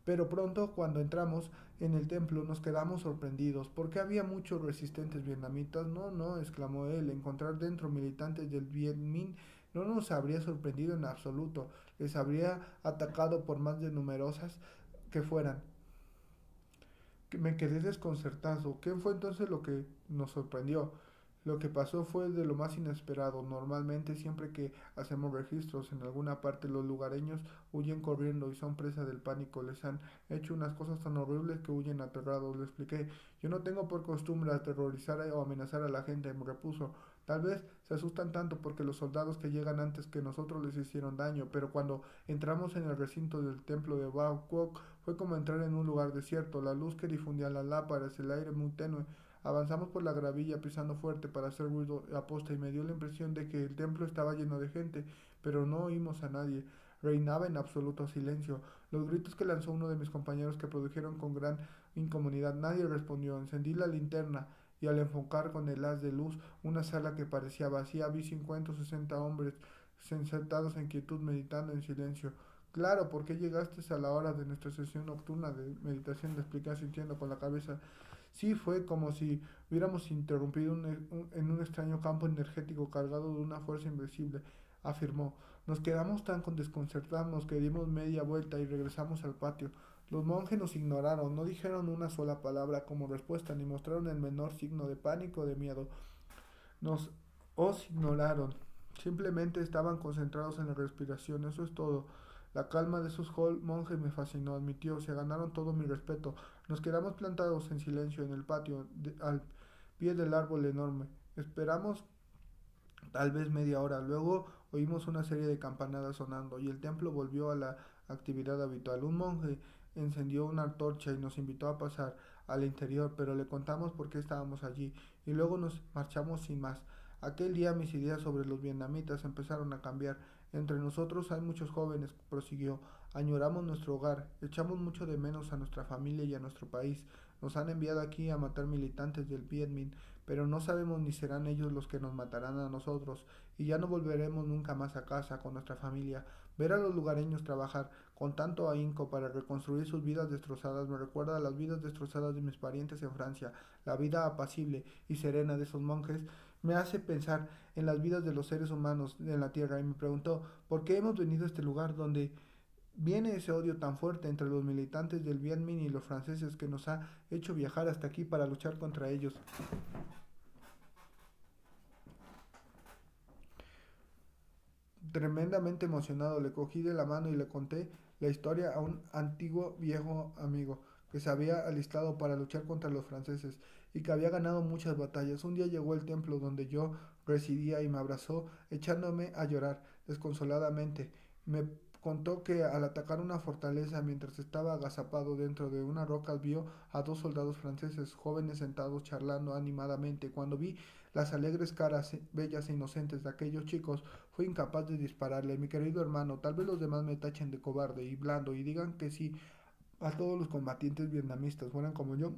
Pero pronto, cuando entramos en el templo, nos quedamos sorprendidos, porque había muchos resistentes vietnamitas. No, no, exclamó él, encontrar dentro militantes del Viet Minh no nos habría sorprendido en absoluto, les habría atacado por más de numerosas que fueran. Me quedé desconcertado. ¿Qué fue entonces lo que nos sorprendió? Lo que pasó fue de lo más inesperado. Normalmente siempre que hacemos registros en alguna parte los lugareños huyen corriendo y son presa del pánico. Les han hecho unas cosas tan horribles que huyen aterrados. Le expliqué. Yo no tengo por costumbre aterrorizar o amenazar a la gente, me repuso. Tal vez se asustan tanto porque los soldados que llegan antes que nosotros les hicieron daño, pero cuando entramos en el recinto del templo de Bao Kwok fue como entrar en un lugar desierto. La luz que difundía las lámparas, el aire muy tenue. Avanzamos por la gravilla pisando fuerte para hacer ruido aposta y me dio la impresión de que el templo estaba lleno de gente, pero no oímos a nadie. Reinaba en absoluto silencio. Los gritos que lanzó uno de mis compañeros que produjeron con gran incomodidad. Nadie respondió. Encendí la linterna y al enfocar con el haz de luz una sala que parecía vacía vi 50 o 60 hombres sentados en quietud meditando en silencio. Claro, ¿por qué llegaste a la hora de nuestra sesión nocturna de meditación? Le expliqué sintiendo con la cabeza. Sí, fue como si hubiéramos interrumpido en un extraño campo energético cargado de una fuerza invisible, afirmó. Nos quedamos tan desconcertados que dimos media vuelta y regresamos al patio. Los monjes nos ignoraron, no dijeron una sola palabra como respuesta, ni mostraron el menor signo de pánico o de miedo. Nos os ignoraron. Simplemente estaban concentrados en la respiración, eso es todo. La calma de esos monjes me fascinó, admitió, se ganaron todo mi respeto. Nos quedamos plantados en silencio en el patio, al pie del árbol enorme. Esperamos tal vez media hora. Luego oímos una serie de campanadas sonando y el templo volvió a la actividad habitual. Un monje encendió una antorcha y nos invitó a pasar al interior, pero le contamos por qué estábamos allí y luego nos marchamos sin más. Aquel día mis ideas sobre los vietnamitas empezaron a cambiar. Entre nosotros hay muchos jóvenes, prosiguió. Añoramos nuestro hogar, echamos mucho de menos a nuestra familia y a nuestro país. Nos han enviado aquí a matar militantes del Viet Minh, pero no sabemos ni serán ellos los que nos matarán a nosotros, y ya no volveremos nunca más a casa con nuestra familia. Ver a los lugareños trabajar con tanto ahínco para reconstruir sus vidas destrozadas me recuerda a las vidas destrozadas de mis parientes en Francia. La vida apacible y serena de esos monjes me hace pensar en las vidas de los seres humanos en la tierra y me preguntó por qué hemos venido a este lugar donde viene ese odio tan fuerte entre los militantes del Viet Minh y los franceses que nos ha hecho viajar hasta aquí para luchar contra ellos. Tremendamente emocionado, le cogí de la mano y le conté la historia a un antiguo viejo amigo que se había alistado para luchar contra los franceses y que había ganado muchas batallas. Un día llegó al templo donde yo residía y me abrazó, echándome a llorar desconsoladamente. Me contó que al atacar una fortaleza mientras estaba agazapado dentro de unas rocas vio a dos soldados franceses jóvenes sentados charlando animadamente. Cuando vi las alegres caras bellas e inocentes de aquellos chicos, fui incapaz de dispararle. Mi querido hermano, tal vez los demás me tachen de cobarde y blando y digan que sí a todos los combatientes vietnamitas fueran como yo.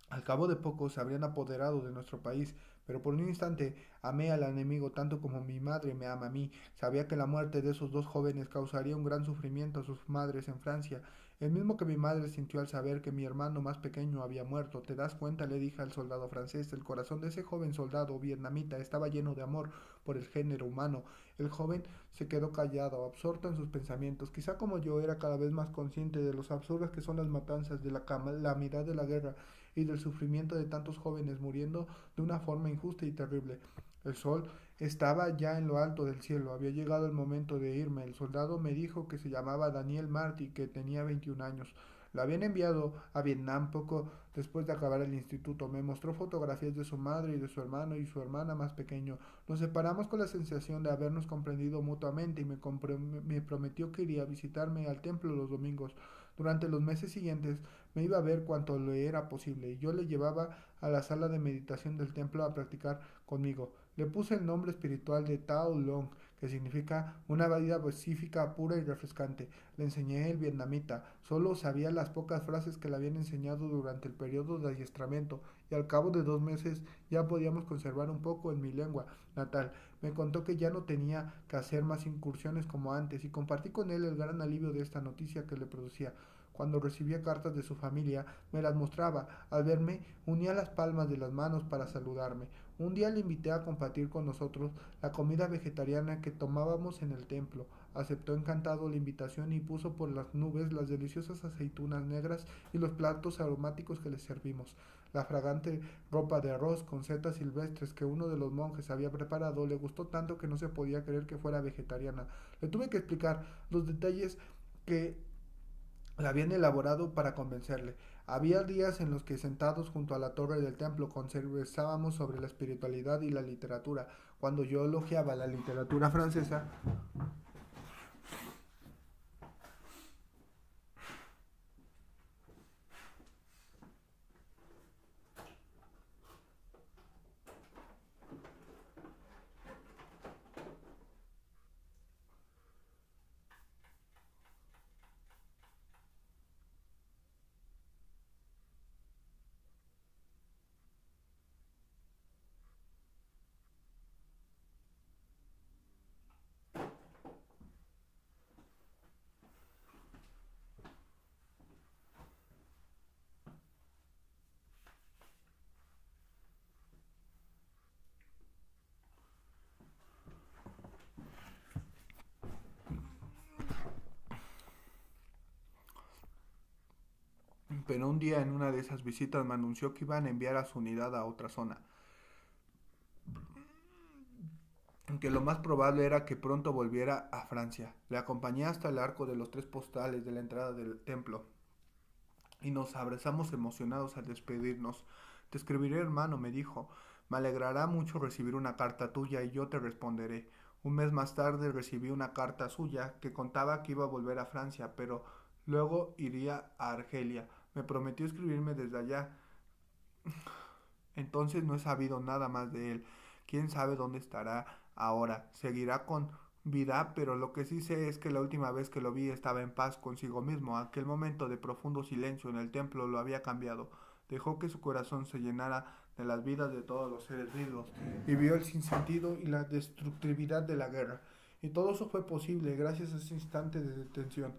Al cabo de poco se habrían apoderado de nuestro país, pero por un instante amé al enemigo tanto como mi madre me ama a mí. Sabía que la muerte de esos dos jóvenes causaría un gran sufrimiento a sus madres en Francia. el mismo que mi madre sintió al saber que mi hermano más pequeño había muerto. ¿Te das cuenta?, le dije al soldado francés. El corazón de ese joven soldado vietnamita estaba lleno de amor por el género humano. El joven se quedó callado, absorto en sus pensamientos. Quizá como yo era cada vez más consciente de los absurdas que son las matanzas, de la calamidad de la guerra y del sufrimiento de tantos jóvenes muriendo de una forma injusta y terrible. El sol estaba ya en lo alto del cielo. Había llegado el momento de irme. El soldado me dijo que se llamaba Daniel Marty, que tenía 21 años. Lo habían enviado a Vietnam poco después de acabar el instituto. Me mostró fotografías de su madre y de su hermano y su hermana más pequeño. Nos separamos con la sensación de habernos comprendido mutuamente y me prometió que iría a visitarme al templo los domingos. Durante los meses siguientes me iba a ver cuanto le era posible y yo le llevaba a la sala de meditación del templo a practicar conmigo. Le puse el nombre espiritual de Tao Long, que significa una vida pacífica, pura y refrescante. Le enseñé el vietnamita, solo sabía las pocas frases que le habían enseñado durante el periodo de adiestramiento, y al cabo de 2 meses ya podíamos conservar un poco en mi lengua natal. Me contó que ya no tenía que hacer más incursiones como antes, y compartí con él el gran alivio de esta noticia que le producía. Cuando recibía cartas de su familia, me las mostraba. Al verme, unía las palmas de las manos para saludarme. Un día le invité a compartir con nosotros la comida vegetariana que tomábamos en el templo. Aceptó encantado la invitación y puso por las nubes las deliciosas aceitunas negras y los platos aromáticos que le servimos. La fragante ropa de arroz con setas silvestres que uno de los monjes había preparado le gustó tanto que no se podía creer que fuera vegetariana. Le tuve que explicar los detalles que la habían elaborado para convencerle. Había días en los que sentados junto a la torre del templo conversábamos sobre la espiritualidad y la literatura. Cuando yo elogiaba la literatura francesa, pero un día en una de esas visitas me anunció que iban a enviar a su unidad a otra zona, que lo más probable era que pronto volviera a Francia. Le acompañé hasta el arco de los 3 postales de la entrada del templo y nos abrazamos emocionados al despedirnos. Te escribiré, hermano, me dijo. Me alegrará mucho recibir una carta tuya y yo te responderé. Un mes más tarde recibí una carta suya que contaba que iba a volver a Francia, pero luego iría a Argelia. Me prometió escribirme desde allá. Entonces no he sabido nada más de él. Quién sabe dónde estará ahora. Seguirá con vida, pero lo que sí sé es que la última vez que lo vi estaba en paz consigo mismo. Aquel momento de profundo silencio en el templo lo había cambiado. Dejó que su corazón se llenara de las vidas de todos los seres vivos y vio el sinsentido y la destructividad de la guerra. Y todo eso fue posible gracias a ese instante de detención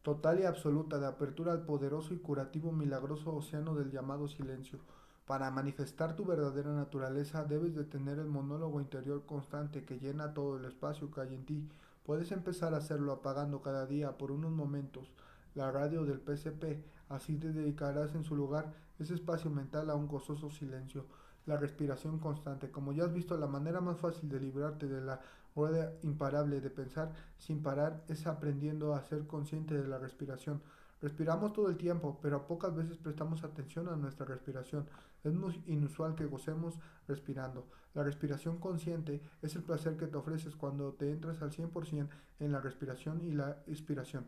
total y absoluta de apertura al poderoso y curativo milagroso océano del llamado silencio. Para manifestar tu verdadera naturaleza debes de tener el monólogo interior constante que llena todo el espacio que hay en ti. Puedes empezar a hacerlo apagando cada día por unos momentos la radio del PCP, así te dedicarás en su lugar ese espacio mental a un gozoso silencio. La respiración constante. Como ya has visto, la manera más fácil de librarte de la rueda imparable de pensar sin parar es aprendiendo a ser consciente de la respiración. Respiramos todo el tiempo, pero pocas veces prestamos atención a nuestra respiración. Es muy inusual que gocemos respirando. La respiración consciente es el placer que te ofreces cuando te entras al 100% en la respiración y la expiración.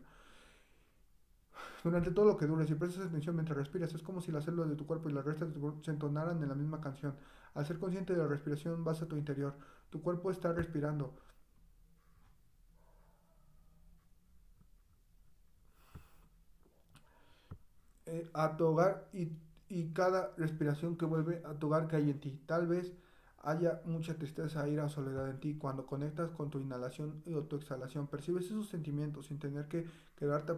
Durante todo lo que dure, si prestas atención mientras respiras, es como si las células de tu cuerpo y las restas de tu cuerpo se entonaran en la misma canción. Al ser consciente de la respiración, vas a tu interior. Tu cuerpo está respirando. A tu hogar y cada respiración que vuelve a tu hogar que hay en ti. Tal vez haya mucha tristeza, ira o soledad en ti. Cuando conectas con tu inhalación o tu exhalación, percibes esos sentimientos sin tener que quedarte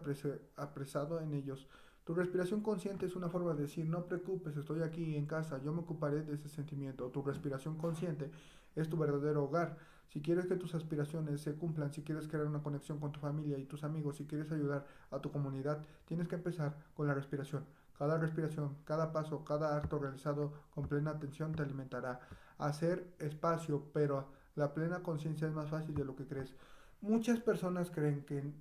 apresado en ellos. Tu respiración consciente es una forma de decir, no preocupes, estoy aquí en casa, yo me ocuparé de ese sentimiento. Tu respiración consciente es tu verdadero hogar. Si quieres que tus aspiraciones se cumplan, si quieres crear una conexión con tu familia y tus amigos, si quieres ayudar a tu comunidad, tienes que empezar con la respiración. Cada respiración, cada paso, cada acto realizado con plena atención te alimentará. Hacer espacio, pero la plena conciencia es más fácil de lo que crees. Muchas personas creen que en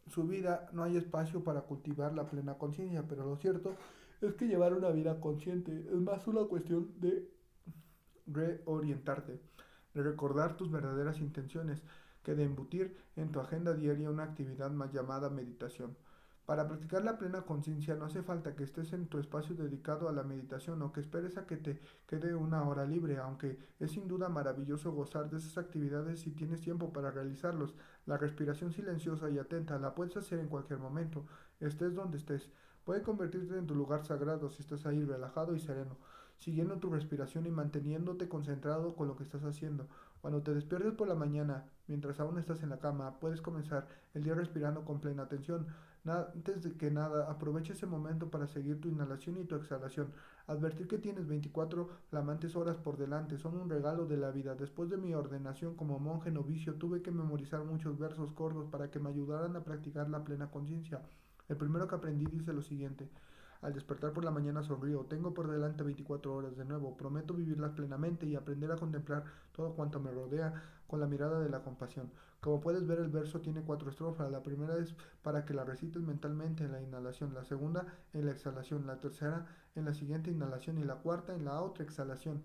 su vida no hay espacio para cultivar la plena conciencia, pero lo cierto es que llevar una vida consciente es más una cuestión de reorientarte, de recordar tus verdaderas intenciones, que de embutir en tu agenda diaria una actividad más llamada meditación. Para practicar la plena conciencia no hace falta que estés en tu espacio dedicado a la meditación o que esperes a que te quede una hora libre, aunque es sin duda maravilloso gozar de esas actividades si tienes tiempo para realizarlos. La respiración silenciosa y atenta la puedes hacer en cualquier momento, estés donde estés. Puede convertirte en tu lugar sagrado si estás ahí relajado y sereno, siguiendo tu respiración y manteniéndote concentrado con lo que estás haciendo. Cuando te despiertes por la mañana, mientras aún estás en la cama, puedes comenzar el día respirando con plena atención. Antes de que nada, aprovecha ese momento para seguir tu inhalación y tu exhalación. Advertir que tienes 24 flamantes horas por delante son un regalo de la vida. Después de mi ordenación como monje novicio, tuve que memorizar muchos versos cortos para que me ayudaran a practicar la plena conciencia. El primero que aprendí dice lo siguiente: al despertar por la mañana sonrío, tengo por delante 24 horas de nuevo, prometo vivirlas plenamente y aprender a contemplar todo cuanto me rodea con la mirada de la compasión. Como puedes ver, el verso tiene cuatro estrofas. La primera es para que la recites mentalmente en la inhalación, la segunda en la exhalación, la tercera en la siguiente inhalación y la cuarta en la otra exhalación.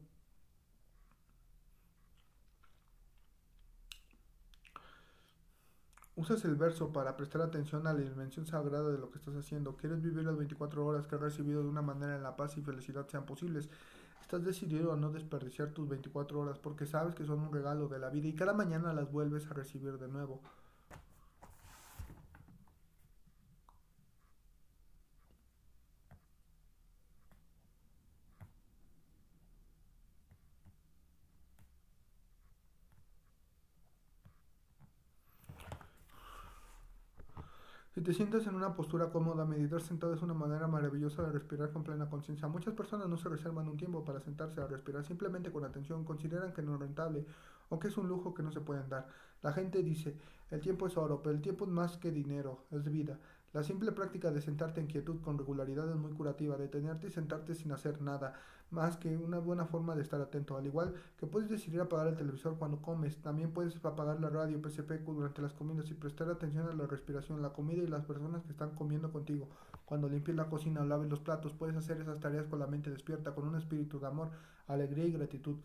Usas el verso para prestar atención a la dimensión sagrada de lo que estás haciendo. Quieres vivir las 24 horas que has recibido de una manera en la paz y felicidad sean posibles. Estás decidido a no desperdiciar tus 24 horas porque sabes que son un regalo de la vida y cada mañana las vuelves a recibir de nuevo. Si te sientas en una postura cómoda, meditar sentado es una manera maravillosa de respirar con plena conciencia. Muchas personas no se reservan un tiempo para sentarse a respirar simplemente con atención, consideran que no es rentable o que es un lujo que no se pueden dar. La gente dice, el tiempo es oro, pero el tiempo es más que dinero, es vida. La simple práctica de sentarte en quietud con regularidad es muy curativa, detenerte y sentarte sin hacer nada, más que una buena forma de estar atento. Al igual que puedes decidir apagar el televisor cuando comes, también puedes apagar la radio PSP durante las comidas y prestar atención a la respiración, la comida y las personas que están comiendo contigo. Cuando limpies la cocina o laves los platos, puedes hacer esas tareas con la mente despierta, con un espíritu de amor, alegría y gratitud.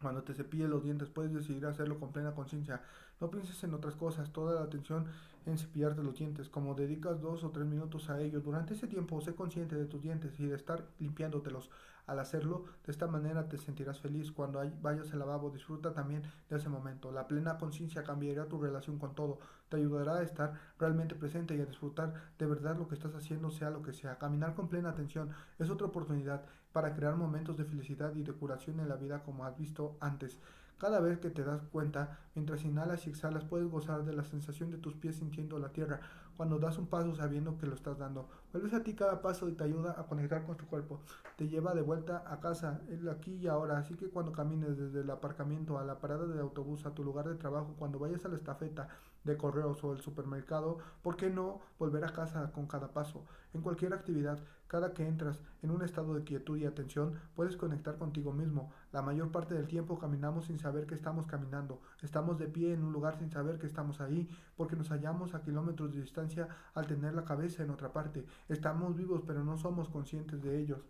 Cuando te cepilles los dientes, puedes decidir hacerlo con plena conciencia. No pienses en otras cosas, toda la atención en cepillarte los dientes. Como dedicas 2 o 3 minutos a ello, durante ese tiempo sé consciente de tus dientes y de estar limpiándotelos. Al hacerlo, de esta manera te sentirás feliz. Cuando vayas al lavabo, disfruta también de ese momento. La plena conciencia cambiará tu relación con todo. Te ayudará a estar realmente presente y a disfrutar de verdad lo que estás haciendo, sea lo que sea. Caminar con plena atención es otra oportunidad para crear momentos de felicidad y de curación en la vida como has visto antes. Cada vez que te das cuenta, mientras inhalas y exhalas, puedes gozar de la sensación de tus pies sintiendo la tierra. Cuando das un paso sabiendo que lo estás dando, vuelves a ti cada paso y te ayuda a conectar con tu cuerpo. Te lleva de vuelta a casa, el aquí y ahora. Así que cuando camines desde el aparcamiento a la parada de autobús, a tu lugar de trabajo, cuando vayas a la estafeta de correos o el supermercado, ¿por qué no volver a casa con cada paso? En cualquier actividad, cada que entras en un estado de quietud y atención, puedes conectar contigo mismo. La mayor parte del tiempo caminamos sin saber que estamos caminando. Estamos de pie en un lugar sin saber que estamos ahí, porque nos hallamos a kilómetros de distancia al tener la cabeza en otra parte. Estamos vivos, pero no somos conscientes de ellos.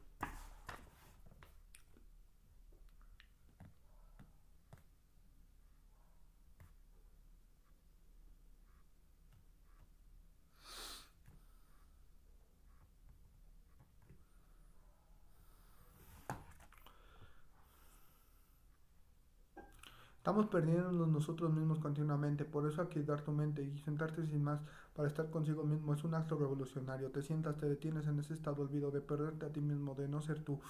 Estamos perdiéndonos nosotros mismos continuamente, por eso aquietar tu mente y sentarte sin más para estar consigo mismo es un acto revolucionario. Te sientas, te detienes en ese estado olvido de perderte a ti mismo, de no ser tú.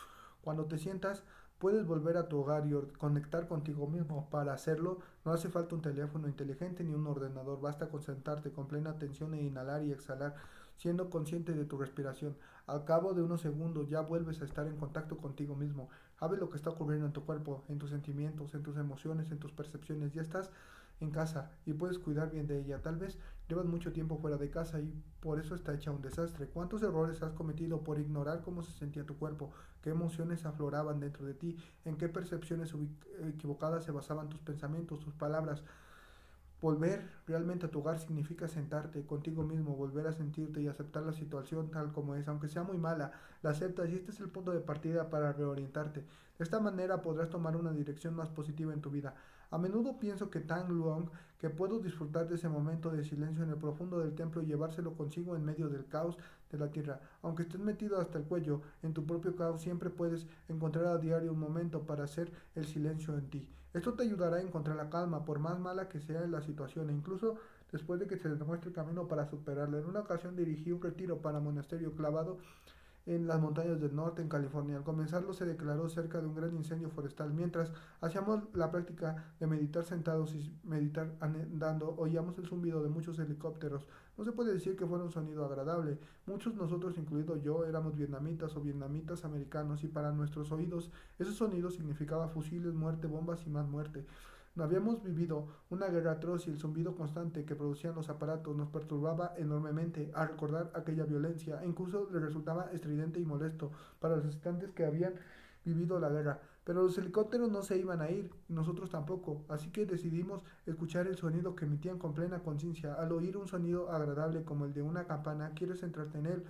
Cuando te sientas, Puedes volver a tu hogar y conectar contigo mismo. Para hacerlo, no hace falta un teléfono inteligente ni un ordenador. Basta concentrarte con plena atención e inhalar y exhalar, siendo consciente de tu respiración. Al cabo de unos segundos ya vuelves a estar en contacto contigo mismo. Sabes lo que está ocurriendo en tu cuerpo, en tus sentimientos, en tus emociones, en tus percepciones. Ya estás en casa y puedes cuidar bien de ella. Tal vez llevas mucho tiempo fuera de casa y por eso está hecha un desastre. ¿Cuántos errores has cometido por ignorar cómo se sentía tu cuerpo? ¿Qué emociones afloraban dentro de ti? ¿En qué percepciones equivocadas se basaban tus pensamientos, tus palabras? Volver realmente a tu hogar significa sentarte contigo mismo, volver a sentirte y aceptar la situación tal como es, aunque sea muy mala, la aceptas y este es el punto de partida para reorientarte. De esta manera podrás tomar una dirección más positiva en tu vida. A menudo pienso que Tang Luong, que puedo disfrutar de ese momento de silencio en el profundo del templo y llevárselo consigo en medio del caos de la tierra. Aunque estés metido hasta el cuello en tu propio caos, siempre puedes encontrar a diario un momento para hacer el silencio en ti. Esto te ayudará a encontrar la calma, por más mala que sea la situación, e incluso después de que se demuestre el camino para superarla. En una ocasión dirigí un retiro para monasterio clavado en las montañas del norte, en California. Al comenzarlo se declaró cerca de un gran incendio forestal. Mientras hacíamos la práctica de meditar sentados y meditar andando, oíamos el zumbido de muchos helicópteros. No se puede decir que fuera un sonido agradable. Muchos nosotros, incluido yo, éramos vietnamitas o vietnamitas americanos y para nuestros oídos ese sonido significaba fusiles, muerte, bombas y más muerte. No habíamos vivido una guerra atroz y el zumbido constante que producían los aparatos nos perturbaba enormemente al recordar aquella violencia e incluso le resultaba estridente y molesto para los estudiantes que habían vivido la guerra. Pero los helicópteros no se iban a ir, nosotros tampoco, así que decidimos escuchar el sonido que emitían con plena conciencia. Al oír un sonido agradable como el de una campana, quieres centrarte en él.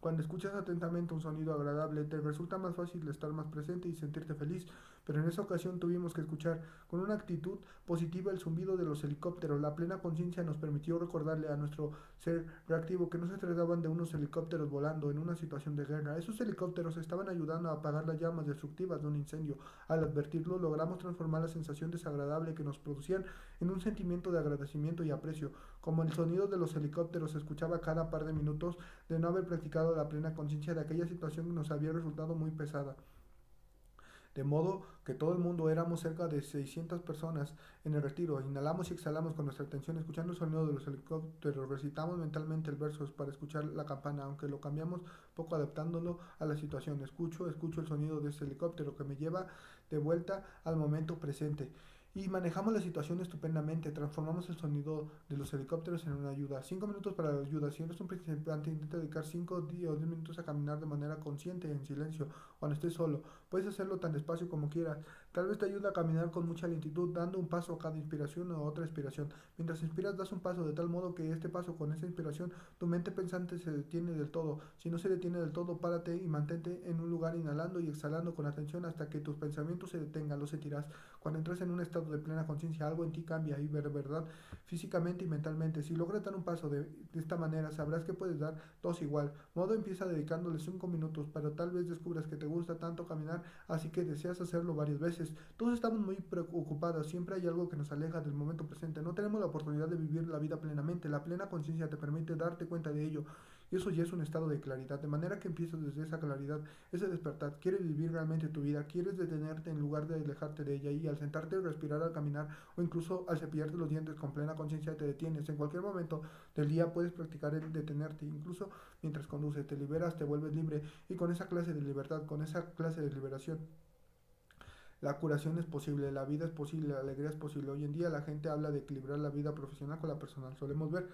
Cuando escuchas atentamente un sonido agradable, te resulta más fácil estar más presente y sentirte feliz, pero en esa ocasión tuvimos que escuchar con una actitud positiva el zumbido de los helicópteros. La plena conciencia nos permitió recordarle a nuestro ser reactivo que no se trataban de unos helicópteros volando en una situación de guerra. Esos helicópteros estaban ayudando a apagar las llamas destructivas de un incendio. Al advertirlo, logramos transformar la sensación desagradable que nos producían en un sentimiento de agradecimiento y aprecio. Como el sonido de los helicópteros se escuchaba cada par de minutos, de no haber practicado la plena conciencia de aquella situación nos había resultado muy pesada. De modo que todo el mundo éramos cerca de 600 personas en el retiro. Inhalamos y exhalamos con nuestra atención, escuchando el sonido de los helicópteros. Recitamos mentalmente el verso para escuchar la campana, aunque lo cambiamos poco adaptándolo a la situación. Escucho el sonido de ese helicóptero que me lleva de vuelta al momento presente. Y manejamos la situación estupendamente. Transformamos el sonido de los helicópteros en una ayuda. 5 minutos para la ayuda. Si eres un principiante, intenta dedicar 5 o 10 minutos a caminar de manera consciente, en silencio, cuando estés solo. Puedes hacerlo tan despacio como quieras. Tal vez te ayude a caminar con mucha lentitud, dando un paso a cada inspiración o otra inspiración. Mientras inspiras, das un paso de tal modo que este paso con esa inspiración, tu mente pensante se detiene del todo. Si no se detiene del todo, párate y mantente en un lugar inhalando y exhalando con atención hasta que tus pensamientos se detengan. Los sentirás. Cuando entras en un estado de plena conciencia, algo en ti cambia y verdad, físicamente y mentalmente. Si logras dar un paso de esta manera, sabrás que puedes dar dos igual. Modo empieza dedicándole 5 minutos, pero tal vez descubras que te gusta tanto caminar, así que deseas hacerlo varias veces. Todos estamos muy preocupados, siempre hay algo que nos aleja del momento presente. No tenemos la oportunidad de vivir la vida plenamente. La plena conciencia te permite darte cuenta de ello. Y eso ya es un estado de claridad, de manera que empiezas desde esa claridad, ese despertar. Quieres vivir realmente tu vida, quieres detenerte en lugar de alejarte de ella y al sentarte, respirar, al caminar o incluso al cepillarte los dientes con plena conciencia te detienes. En cualquier momento del día puedes practicar el detenerte, incluso mientras conduces, te liberas, te vuelves libre y con esa clase de libertad, con esa clase de liberación. La curación es posible, la vida es posible, la alegría es posible. Hoy en día la gente habla de equilibrar la vida profesional con la personal. Solemos ver